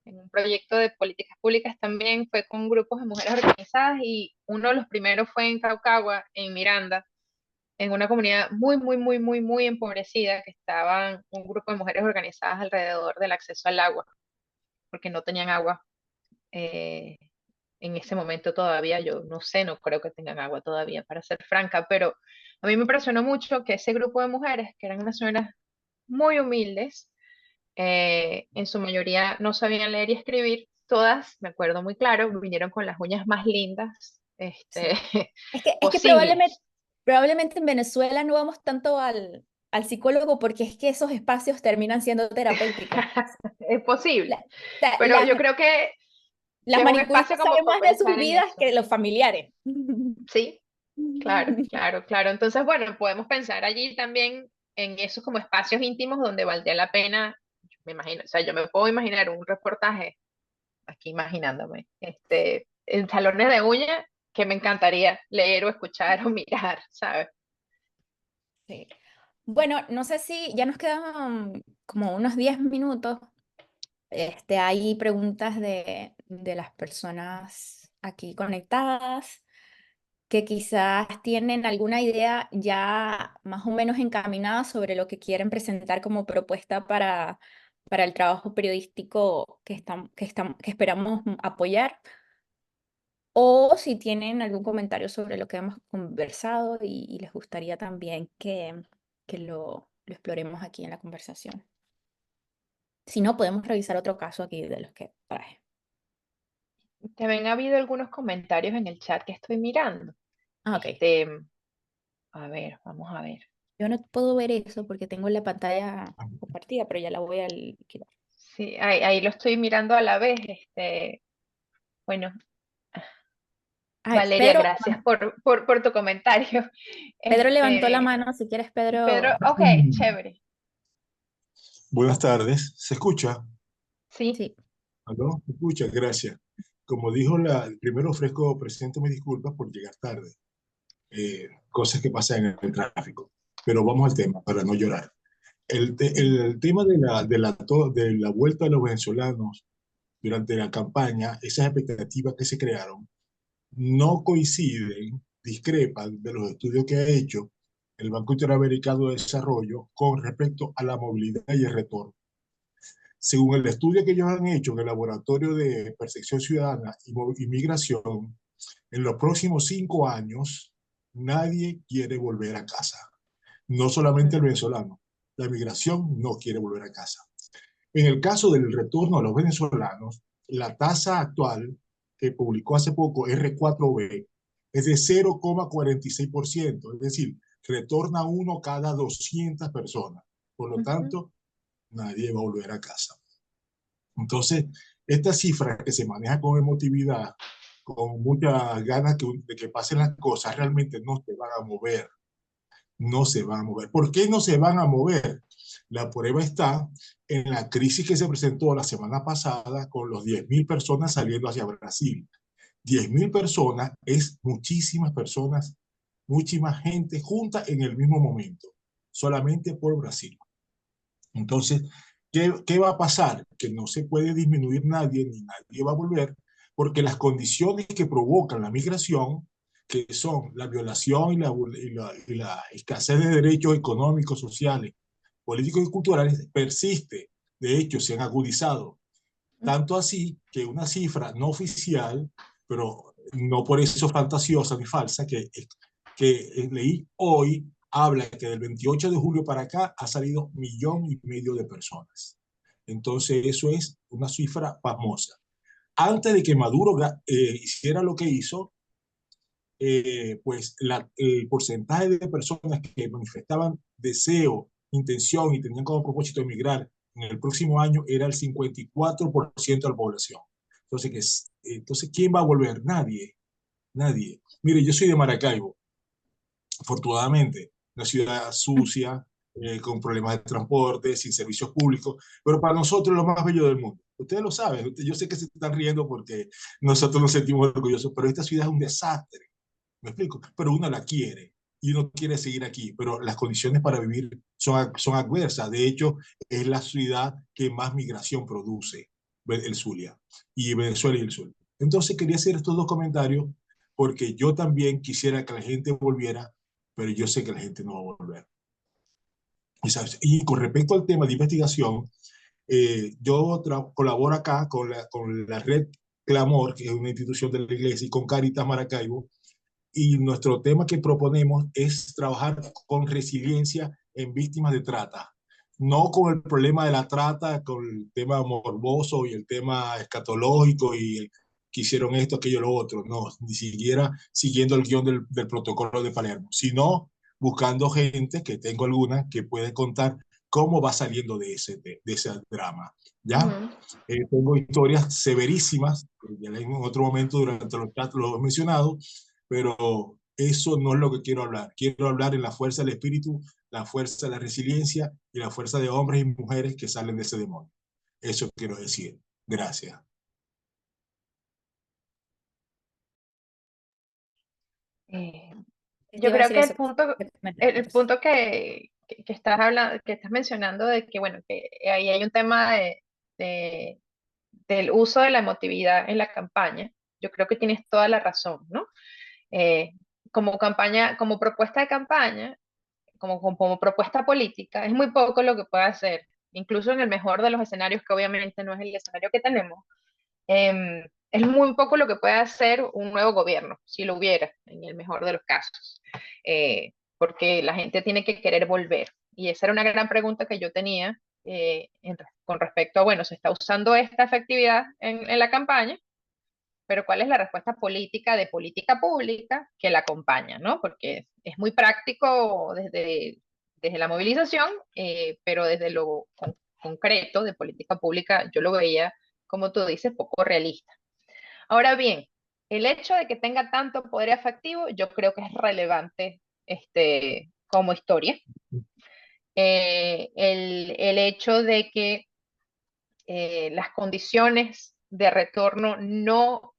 en un proyecto de políticas públicas también, fue con grupos de mujeres organizadas y uno de los primeros fue en Caucagua, en Miranda, en una comunidad muy, muy, muy, muy, muy empobrecida, que estaban un grupo de mujeres organizadas alrededor del acceso al agua, porque no tenían agua. eh, en ese momento todavía, yo no sé, no creo que tengan agua todavía, para ser franca, pero a mí me impresionó mucho que ese grupo de mujeres, que eran unas señoras muy humildes, en su mayoría no sabían leer y escribir, todas, me acuerdo muy claro, vinieron con las uñas más lindas, Sí. Es que posibles. probablemente en Venezuela no vamos tanto al psicólogo porque es que esos espacios terminan siendo terapéuticos. Es posible, La- la- pero las, yo creo que las es un manicuristas espacio como saben para más de sus pensar en vidas eso. que los familiares. Sí, claro, claro, claro. Entonces, bueno, podemos pensar allí también en esos como espacios íntimos donde valdría la pena, me imagino, o sea, yo me puedo imaginar un reportaje, aquí imaginándome, en salones de uñas que me encantaría leer o escuchar o mirar, ¿sabes? Sí. Bueno, no sé si ya nos quedan como unos 10 minutos. Hay preguntas de las personas aquí conectadas que quizás tienen alguna idea ya más o menos encaminada sobre lo que quieren presentar como propuesta para el trabajo periodístico que esperamos apoyar, o si tienen algún comentario sobre lo que hemos conversado y les gustaría también que lo exploremos aquí en la conversación. Si no, podemos revisar otro caso aquí de los que traje. También ha habido algunos comentarios en el chat que estoy mirando. Ah, ok. Este, a ver, vamos a ver. Yo no puedo ver eso porque tengo la pantalla compartida, pero ya la voy a liquidar. Sí, ahí lo estoy mirando a la vez. Bueno, Ay, Valeria, gracias por tu comentario. Pedro levantó la Este, mano. Si quieres, Pedro, Pedro. ok, Mm. chévere. Buenas tardes. ¿Se escucha? Sí. Sí. ¿Aló? ¿Se escucha? Gracias. Como dijo primero presento mis disculpas por llegar tarde. Cosas que pasan en el tráfico. Pero vamos al tema, para no llorar. El tema de la vuelta de los venezolanos durante la campaña, esas expectativas que se crearon, no coinciden, discrepan de los estudios que ha hecho el Banco Interamericano de Desarrollo con respecto a la movilidad y el retorno. Según el estudio que ellos han hecho en el Laboratorio de Percepción Ciudadana y Migración, en los próximos 5 años nadie quiere volver a casa. No solamente el Ujú, venezolano, la migración no quiere volver a casa. En el caso del retorno a los venezolanos, la tasa actual que publicó hace poco R4B es de 0,46%, es decir, retorna uno cada 200 personas. Por lo ujú, tanto, nadie va a volver a casa. Entonces, esta cifra que se maneja con emotividad, con muchas ganas de que pasen las cosas, realmente no se van a mover, no se van a mover. ¿Por qué no se van a mover? La prueba está en la crisis que se presentó la semana pasada con los 10.000 personas saliendo hacia Brasil. 10.000 personas es muchísimas personas, muchísima gente junta en el mismo momento, solamente por Brasil. Entonces, ¿qué va a pasar? Que no se puede disminuir nadie, ni nadie va a volver, porque las condiciones que provocan la migración, que son la violación y la escasez de derechos económicos, sociales, políticos y culturales, persiste. De hecho, se han agudizado. Tanto así que una cifra no oficial, pero no por eso fantasiosa ni falsa, que leí hoy, habla que del 28 de julio para acá ha salido 1,5 millones de personas. Entonces eso es una cifra famosa. Antes de que Maduro hiciera lo que hizo, pues el porcentaje de personas que manifestaban deseo, intención y tenían como propósito emigrar en el próximo año era el 54% de la población. Entonces, ¿quién va a volver? Nadie, nadie. Mire, yo soy de Maracaibo, afortunadamente, una ciudad sucia, con problemas de transporte, sin servicios públicos, pero para nosotros es lo más bello del mundo. Ustedes lo saben, yo sé que se están riendo porque nosotros nos sentimos orgullosos, pero esta ciudad es un desastre. ¿Me explico? Pero uno la quiere y uno quiere seguir aquí, pero las condiciones para vivir son adversas. De hecho, es la ciudad que más migración produce, el Zulia, y Venezuela y el Sur. Entonces quería hacer estos dos comentarios porque yo también quisiera que la gente volviera, pero yo sé que la gente no va a volver. Y con respecto al tema de investigación, yo colaboro acá con la red Clamor, que es una institución de la iglesia, y con Caritas Maracaibo, y nuestro tema que proponemos es trabajar con resiliencia en víctimas de trata, no con el problema de la trata, con el tema morboso y el tema escatológico y que hicieron esto, aquello, lo otro, no, ni siquiera siguiendo el guión del protocolo de Palermo, sino buscando gente, que tengo alguna, que puede contar cómo va saliendo de ese drama. ¿Ya? ujú. Tengo historias severísimas, ya en otro momento durante los chats lo he mencionado, pero eso no es lo que quiero hablar. Quiero hablar en la fuerza del espíritu, la fuerza de la resiliencia y la fuerza de hombres y mujeres que salen de ese demonio. Eso quiero decir. Gracias. Eh, Te yo iba a creo decir que eso. Que tú me el preguntas. punto que estás hablando, que estás mencionando de que, bueno, que ahí hay un tema de- del uso de la emotividad en la campaña, yo creo que tienes toda la razón, ¿no? Eh, como campaña, como propuesta de campaña, como propuesta política, es muy poco lo que puede hacer, incluso en el mejor de los escenarios, que obviamente no es el escenario que tenemos. Es muy poco lo que puede hacer un nuevo gobierno, si lo hubiera, en el mejor de los casos, porque la gente tiene que querer volver. Y esa era una gran pregunta que yo tenía con respecto a, bueno, se está usando esta efectividad en la campaña, pero ¿cuál es la respuesta política de política pública que la acompaña, ¿no? Porque es muy práctico desde la movilización, pero desde lo concreto de política pública yo lo veía, como tú dices, poco realista. Ahora bien, el hecho de que tenga tanto poder efectivo, yo creo que es relevante como historia. El hecho de que las condiciones de retorno no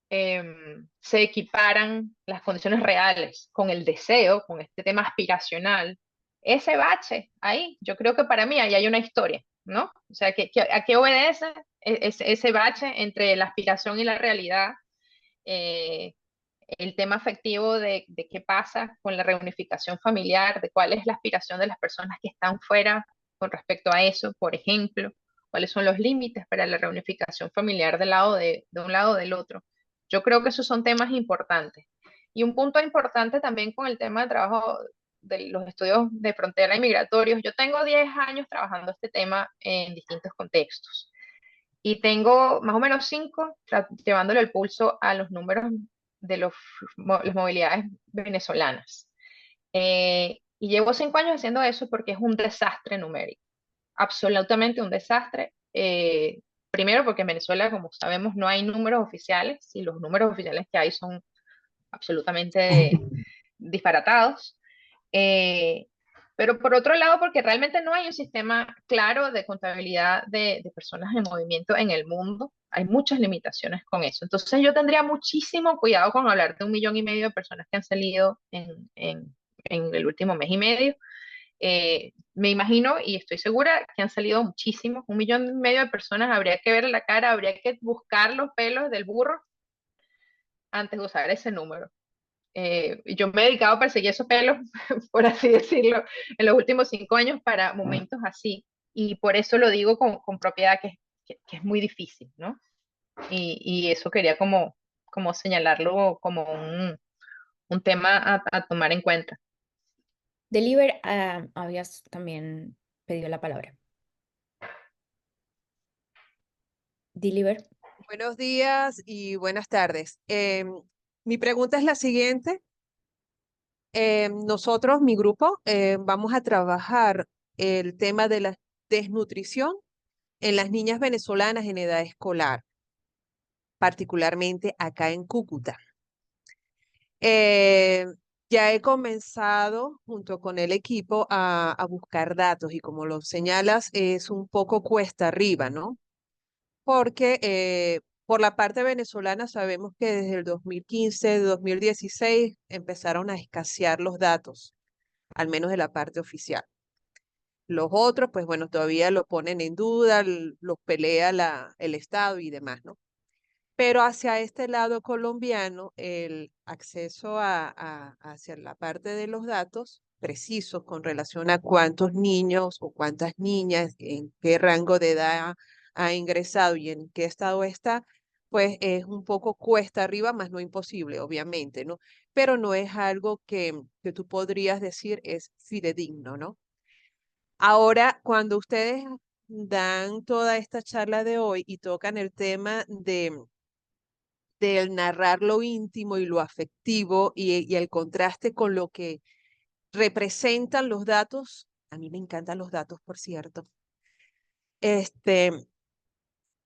se equiparan las condiciones reales con el deseo, con este tema aspiracional, ese bache ahí, yo creo que para mí ahí hay una historia, ¿no? O sea, ¿a qué obedece ese bache entre la aspiración y la realidad? Eh, el tema afectivo de qué pasa con la reunificación familiar, de cuál es la aspiración de las personas que están fuera con respecto a eso, por ejemplo, cuáles son los límites para la reunificación familiar de un lado o del otro. Yo creo que esos son temas importantes. Y un punto importante también con el tema de trabajo de los estudios de frontera y migratorios. Yo tengo 10 años trabajando este tema en distintos contextos y tengo más o menos 5 llevándole el pulso a los números de las movilidades venezolanas. Y llevo 5 años haciendo eso porque es un desastre numérico, absolutamente un desastre. Primero porque en Venezuela, como sabemos, no hay números oficiales y los números oficiales que hay son absolutamente disparatados. Eh, pero por otro lado, porque realmente no hay un sistema claro de contabilidad de personas en movimiento en el mundo, hay muchas limitaciones con eso. Entonces yo tendría muchísimo cuidado con hablar de 1,5 millones de personas que han salido en el último mes y medio. Me imagino y estoy segura que han salido muchísimos, 1,5 millones de personas, habría que ver la cara, habría que buscar los pelos del burro antes de usar ese número. Yo me he dedicado a perseguir esos pelos, por así decirlo, en los últimos 5 años para momentos así. Y por eso lo digo con propiedad que es muy difícil, ¿no? Y eso quería como señalarlo como un tema a tomar en cuenta. Deliver, habías también pedido la palabra. Deliver. Buenos días y buenas tardes. Mi pregunta es la siguiente. Nosotros, mi grupo, vamos a trabajar el tema de la desnutrición en las niñas venezolanas en edad escolar, particularmente acá en Cúcuta. Eh, ya he comenzado junto con el equipo a buscar datos y como lo señalas, es un poco cuesta arriba, ¿no? Porque por la parte venezolana sabemos que desde el 2015, 2016 empezaron a escasear los datos, al menos de la parte oficial. Los otros, pues bueno, todavía lo ponen en duda, los pelea el Estado y demás, ¿no? Pero hacia este lado colombiano, el acceso hacia la parte de los datos precisos con relación a cuántos niños o cuántas niñas, en qué rango de edad ha ingresado y en qué estado está, pues es un poco cuesta arriba, más no imposible, obviamente, ¿no? Pero no es algo que tú podrías decir es fidedigno, ¿no? Ahora, cuando ustedes dan toda esta charla de hoy y tocan el tema del narrar lo íntimo y lo afectivo y el contraste con lo que representan los datos. A mí me encantan los datos, por cierto. Este,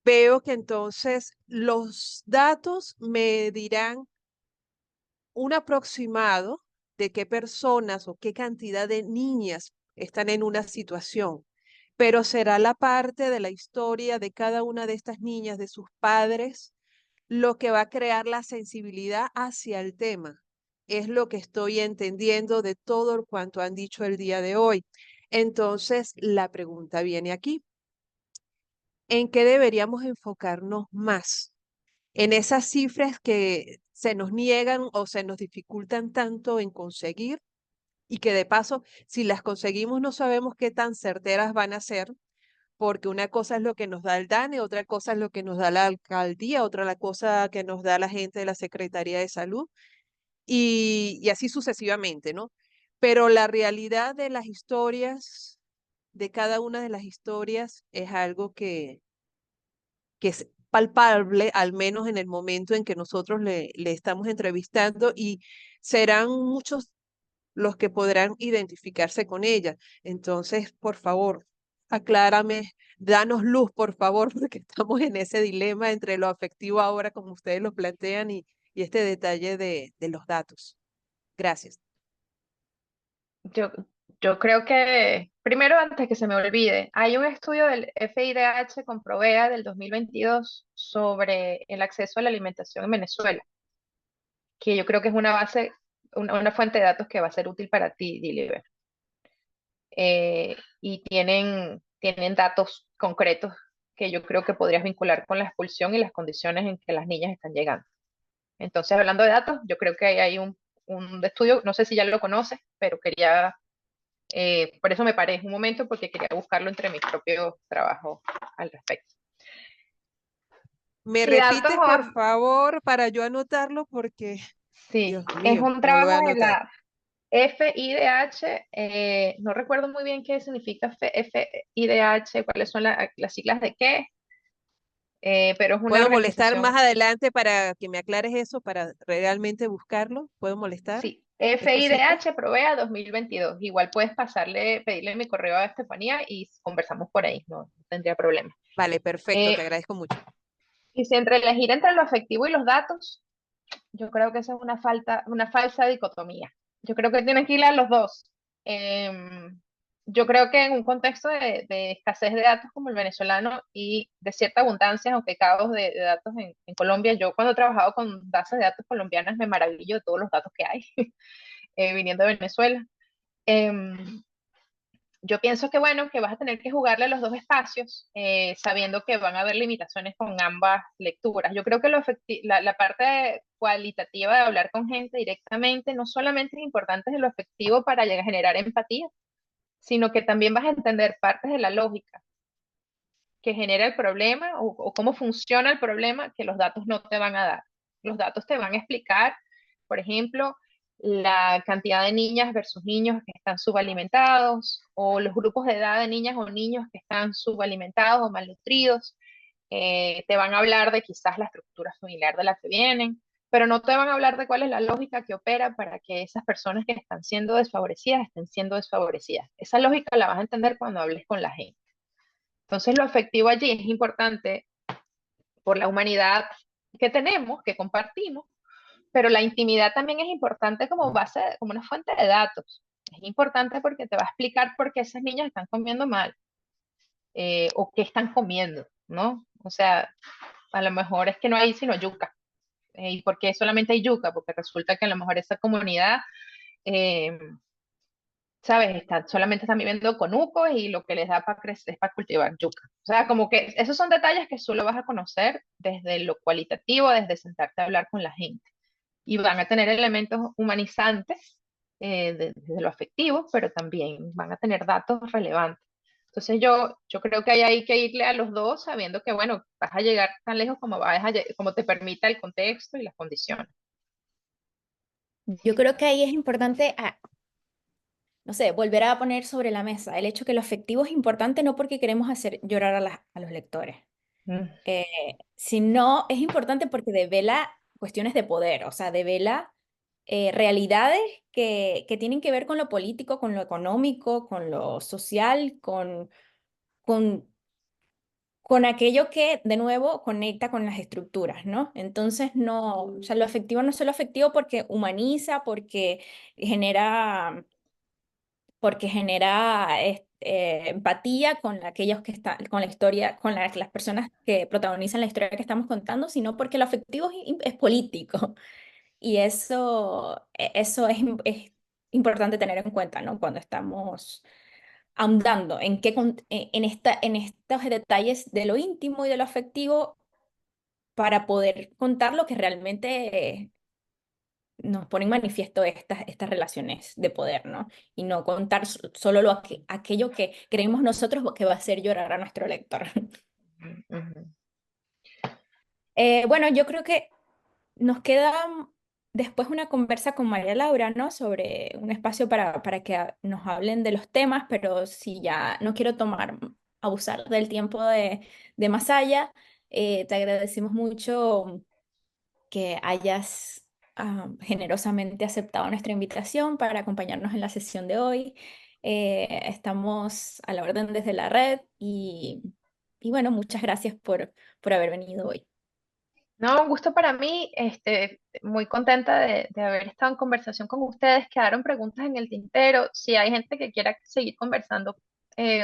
veo que entonces los datos me dirán un aproximado de qué personas o qué cantidad de niñas están en una situación, pero será la parte de la historia de cada una de estas niñas, de sus padres, lo que va a crear la sensibilidad hacia el tema. es lo que estoy entendiendo de todo cuanto han dicho el día de hoy. Entonces, la pregunta viene aquí. ¿En qué deberíamos enfocarnos más? ¿En esas cifras que se nos niegan o se nos dificultan tanto en conseguir? Y que de paso, si las conseguimos, no sabemos qué tan certeras van a ser, porque una cosa es lo que nos da el DANE, otra cosa es lo que nos da la alcaldía, otra la cosa que nos da la gente de la Secretaría de Salud, y así sucesivamente, ¿no? Pero la realidad de las historias, de cada una de las historias, es algo que es palpable, al menos en el momento en que nosotros le estamos entrevistando, y serán muchos los que podrán identificarse con ella. Entonces, por favor, aclárame, danos luz, por favor, porque estamos en ese dilema entre lo afectivo ahora, como ustedes lo plantean, y este detalle de los datos. Gracias. Yo, yo creo que, primero, antes que se me olvide, hay un estudio del FIDH con Provea del 2022 sobre el acceso a la alimentación en Venezuela, que yo creo que es una base, una fuente de datos que va a ser útil para ti, Diliber. Y tienen datos concretos que yo creo que podrías vincular con la expulsión y las condiciones en que las niñas están llegando. Entonces, hablando de datos, yo creo que hay un estudio, no sé si ya lo conoces, pero quería, por eso me paré un momento, porque quería buscarlo entre mis propios trabajos al respecto. ¿Me Y datos, repites, por favor, para yo anotarlo? Porque, sí, Dios es mío, un no lo voy trabajo a de anotar. la FIDH, no recuerdo muy bien qué significa FIDH, cuáles son las siglas de qué, pero es una ¿Puedo molestar más organización, adelante para que me aclares eso, para realmente buscarlo? ¿Puedo molestar? sí, ¿Es posible? FIDH Provea 2022. Igual puedes pedirle mi correo a Estefanía y conversamos por ahí, no tendría problema. Vale, perfecto, Eh, te agradezco mucho. y si elegir entre lo afectivo y los datos, yo creo que esa es una falsa dicotomía. Yo creo que tienen que ir a los dos. Em, yo creo que en un contexto de escasez de datos como el venezolano y de cierta abundancia, aunque caos de datos en Colombia, yo cuando he trabajado con bases de datos colombianas me maravillo de todos los datos que hay viniendo de Venezuela. Em, yo pienso que bueno, que vas a tener que jugarle a los dos espacios, sabiendo que van a haber limitaciones con ambas lecturas. Yo creo que la parte cualitativa de hablar con gente directamente no solamente es importante en lo efectivo para llegar a generar empatía, sino que también vas a entender partes de la lógica que genera el problema o cómo funciona el problema que los datos no te van a dar. Los datos te van a explicar, por ejemplo, la cantidad de niñas versus niños que están subalimentados o los grupos de edad de niñas o niños que están subalimentados o malnutridos. Te van a hablar de quizás la estructura familiar de la que vienen, pero no te van a hablar de cuál es la lógica que opera para que esas personas que están siendo desfavorecidas estén siendo desfavorecidas. Esa lógica la vas a entender cuando hables con la gente. Entonces, lo afectivo allí es importante por la humanidad que tenemos, que compartimos, pero la intimidad también es importante como base, como una fuente de datos. Es importante porque te va a explicar por qué esas niñas están comiendo mal o qué están comiendo, ¿no? O sea, a lo mejor es que no hay sino yuca. ¿Y por qué solamente hay yuca? Porque resulta que a lo mejor esa comunidad eh, ¿sabes? Solamente están viviendo con conucos y lo que les da para crecer es para cultivar yuca. O sea, como que esos son detalles que solo vas a conocer desde lo cualitativo, desde sentarte a hablar con la gente. Y van a tener elementos humanizantes desde lo afectivo, pero también van a tener datos relevantes. Entonces yo creo que hay que irle a los dos sabiendo que, bueno, vas a llegar tan lejos como te permita el contexto y las condiciones. Yo creo que ahí es importante, no sé, volver a poner sobre la mesa el hecho que lo afectivo es importante no porque queremos hacer llorar a los lectores, Mm. sino es importante porque devela cuestiones de poder, o sea, devela realidades que tienen que ver con lo político, con lo económico, con lo social, con, con aquello que, de nuevo, conecta con las estructuras, ¿no? Entonces, no, o sea, lo afectivo no es solo afectivo porque humaniza, genera porque genera empatía con aquellos que están, con la historia, con las personas que protagonizan la historia que estamos contando, sino porque lo afectivo es político. Y eso es importante tener en cuenta, ¿no? Cuando estamos ahondando en estos detalles de lo íntimo y de lo afectivo para poder contar lo que realmente nos pone en manifiesto estas relaciones de poder, ¿no? Y no contar solo aquello que creemos nosotros que va a hacer llorar a nuestro lector. Ujú. Bueno, yo creo que nos queda después una conversa con María Laura, ¿no? Sobre un espacio para que nos hablen de los temas, pero si ya no quiero abusar del tiempo de Masaya, te agradecemos mucho que hayas generosamente aceptado nuestra invitación para acompañarnos en la sesión de hoy. Estamos a la orden desde la red y bueno, muchas gracias por haber venido hoy. No, un gusto para mí, muy contenta de haber estado en conversación con ustedes. Quedaron preguntas en el tintero. Si hay gente que quiera seguir conversando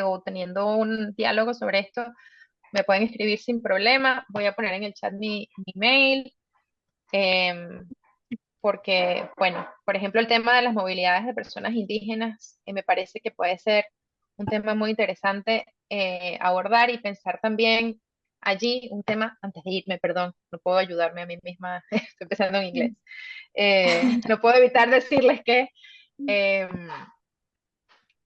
o teniendo un diálogo sobre esto, me pueden escribir sin problema. Voy a poner en el chat mi mail. em, Porque, bueno, por ejemplo, el tema de las movilidades de personas indígenas me parece que puede ser un tema muy interesante abordar y pensar también allí un tema, antes de irme, perdón, no puedo ayudarme a mí misma, estoy empezando en inglés. No puedo evitar decirles que eh,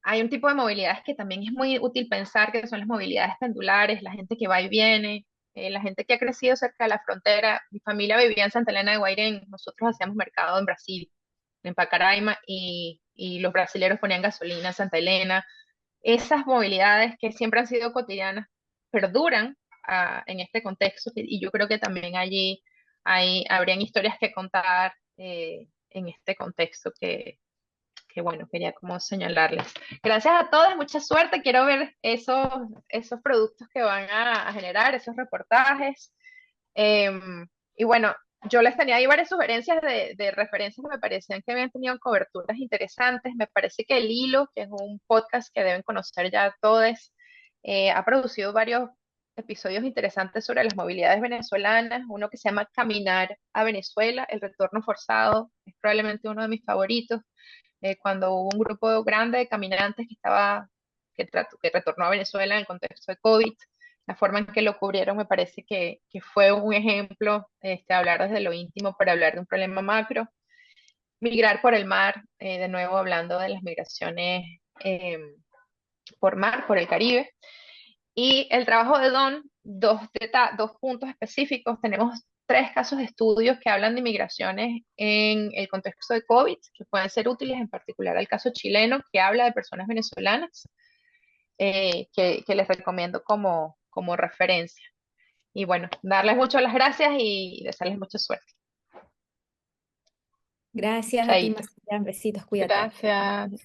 hay un tipo de movilidades que también es muy útil pensar, que son las movilidades pendulares, la gente que va y viene, la gente que ha crecido cerca de la frontera. Mi familia vivía en Santa Elena de Guairén, nosotros hacíamos mercado en Brasil, en Pacaraima, y los brasileros ponían gasolina en Santa Elena. Esas movilidades que siempre han sido cotidianas perduran en este contexto, y yo creo que también allí habrían historias que contar en este contexto que bueno, quería como señalarles. Gracias a todos, mucha suerte. Quiero ver esos productos que van a generar, esos reportajes. Y bueno, yo les tenía ahí varias sugerencias de referencias que me parecían que habían tenido coberturas interesantes. Me parece que El Hilo, que es un podcast que deben conocer ya todos, ha producido varios episodios interesantes sobre las movilidades venezolanas. Uno que se llama Caminar a Venezuela, el retorno forzado, es probablemente uno de mis favoritos cuando hubo un grupo grande de caminantes que retornó a Venezuela en el contexto de COVID. La forma en que lo cubrieron me parece que fue un ejemplo, hablar desde lo íntimo para hablar de un problema macro. Migrar por el mar, de nuevo hablando de las migraciones por mar, por el Caribe. Y el trabajo de Don, dos puntos específicos. Tenemos 3 casos de estudios que hablan de migraciones en el contexto de COVID, que pueden ser útiles, en particular el caso chileno, que habla de personas venezolanas, que les recomiendo como referencia. Y bueno, darles muchas las gracias y desearles mucha suerte. Gracias a ti, Chaito. Masaya. Besitos, cuídate. Gracias.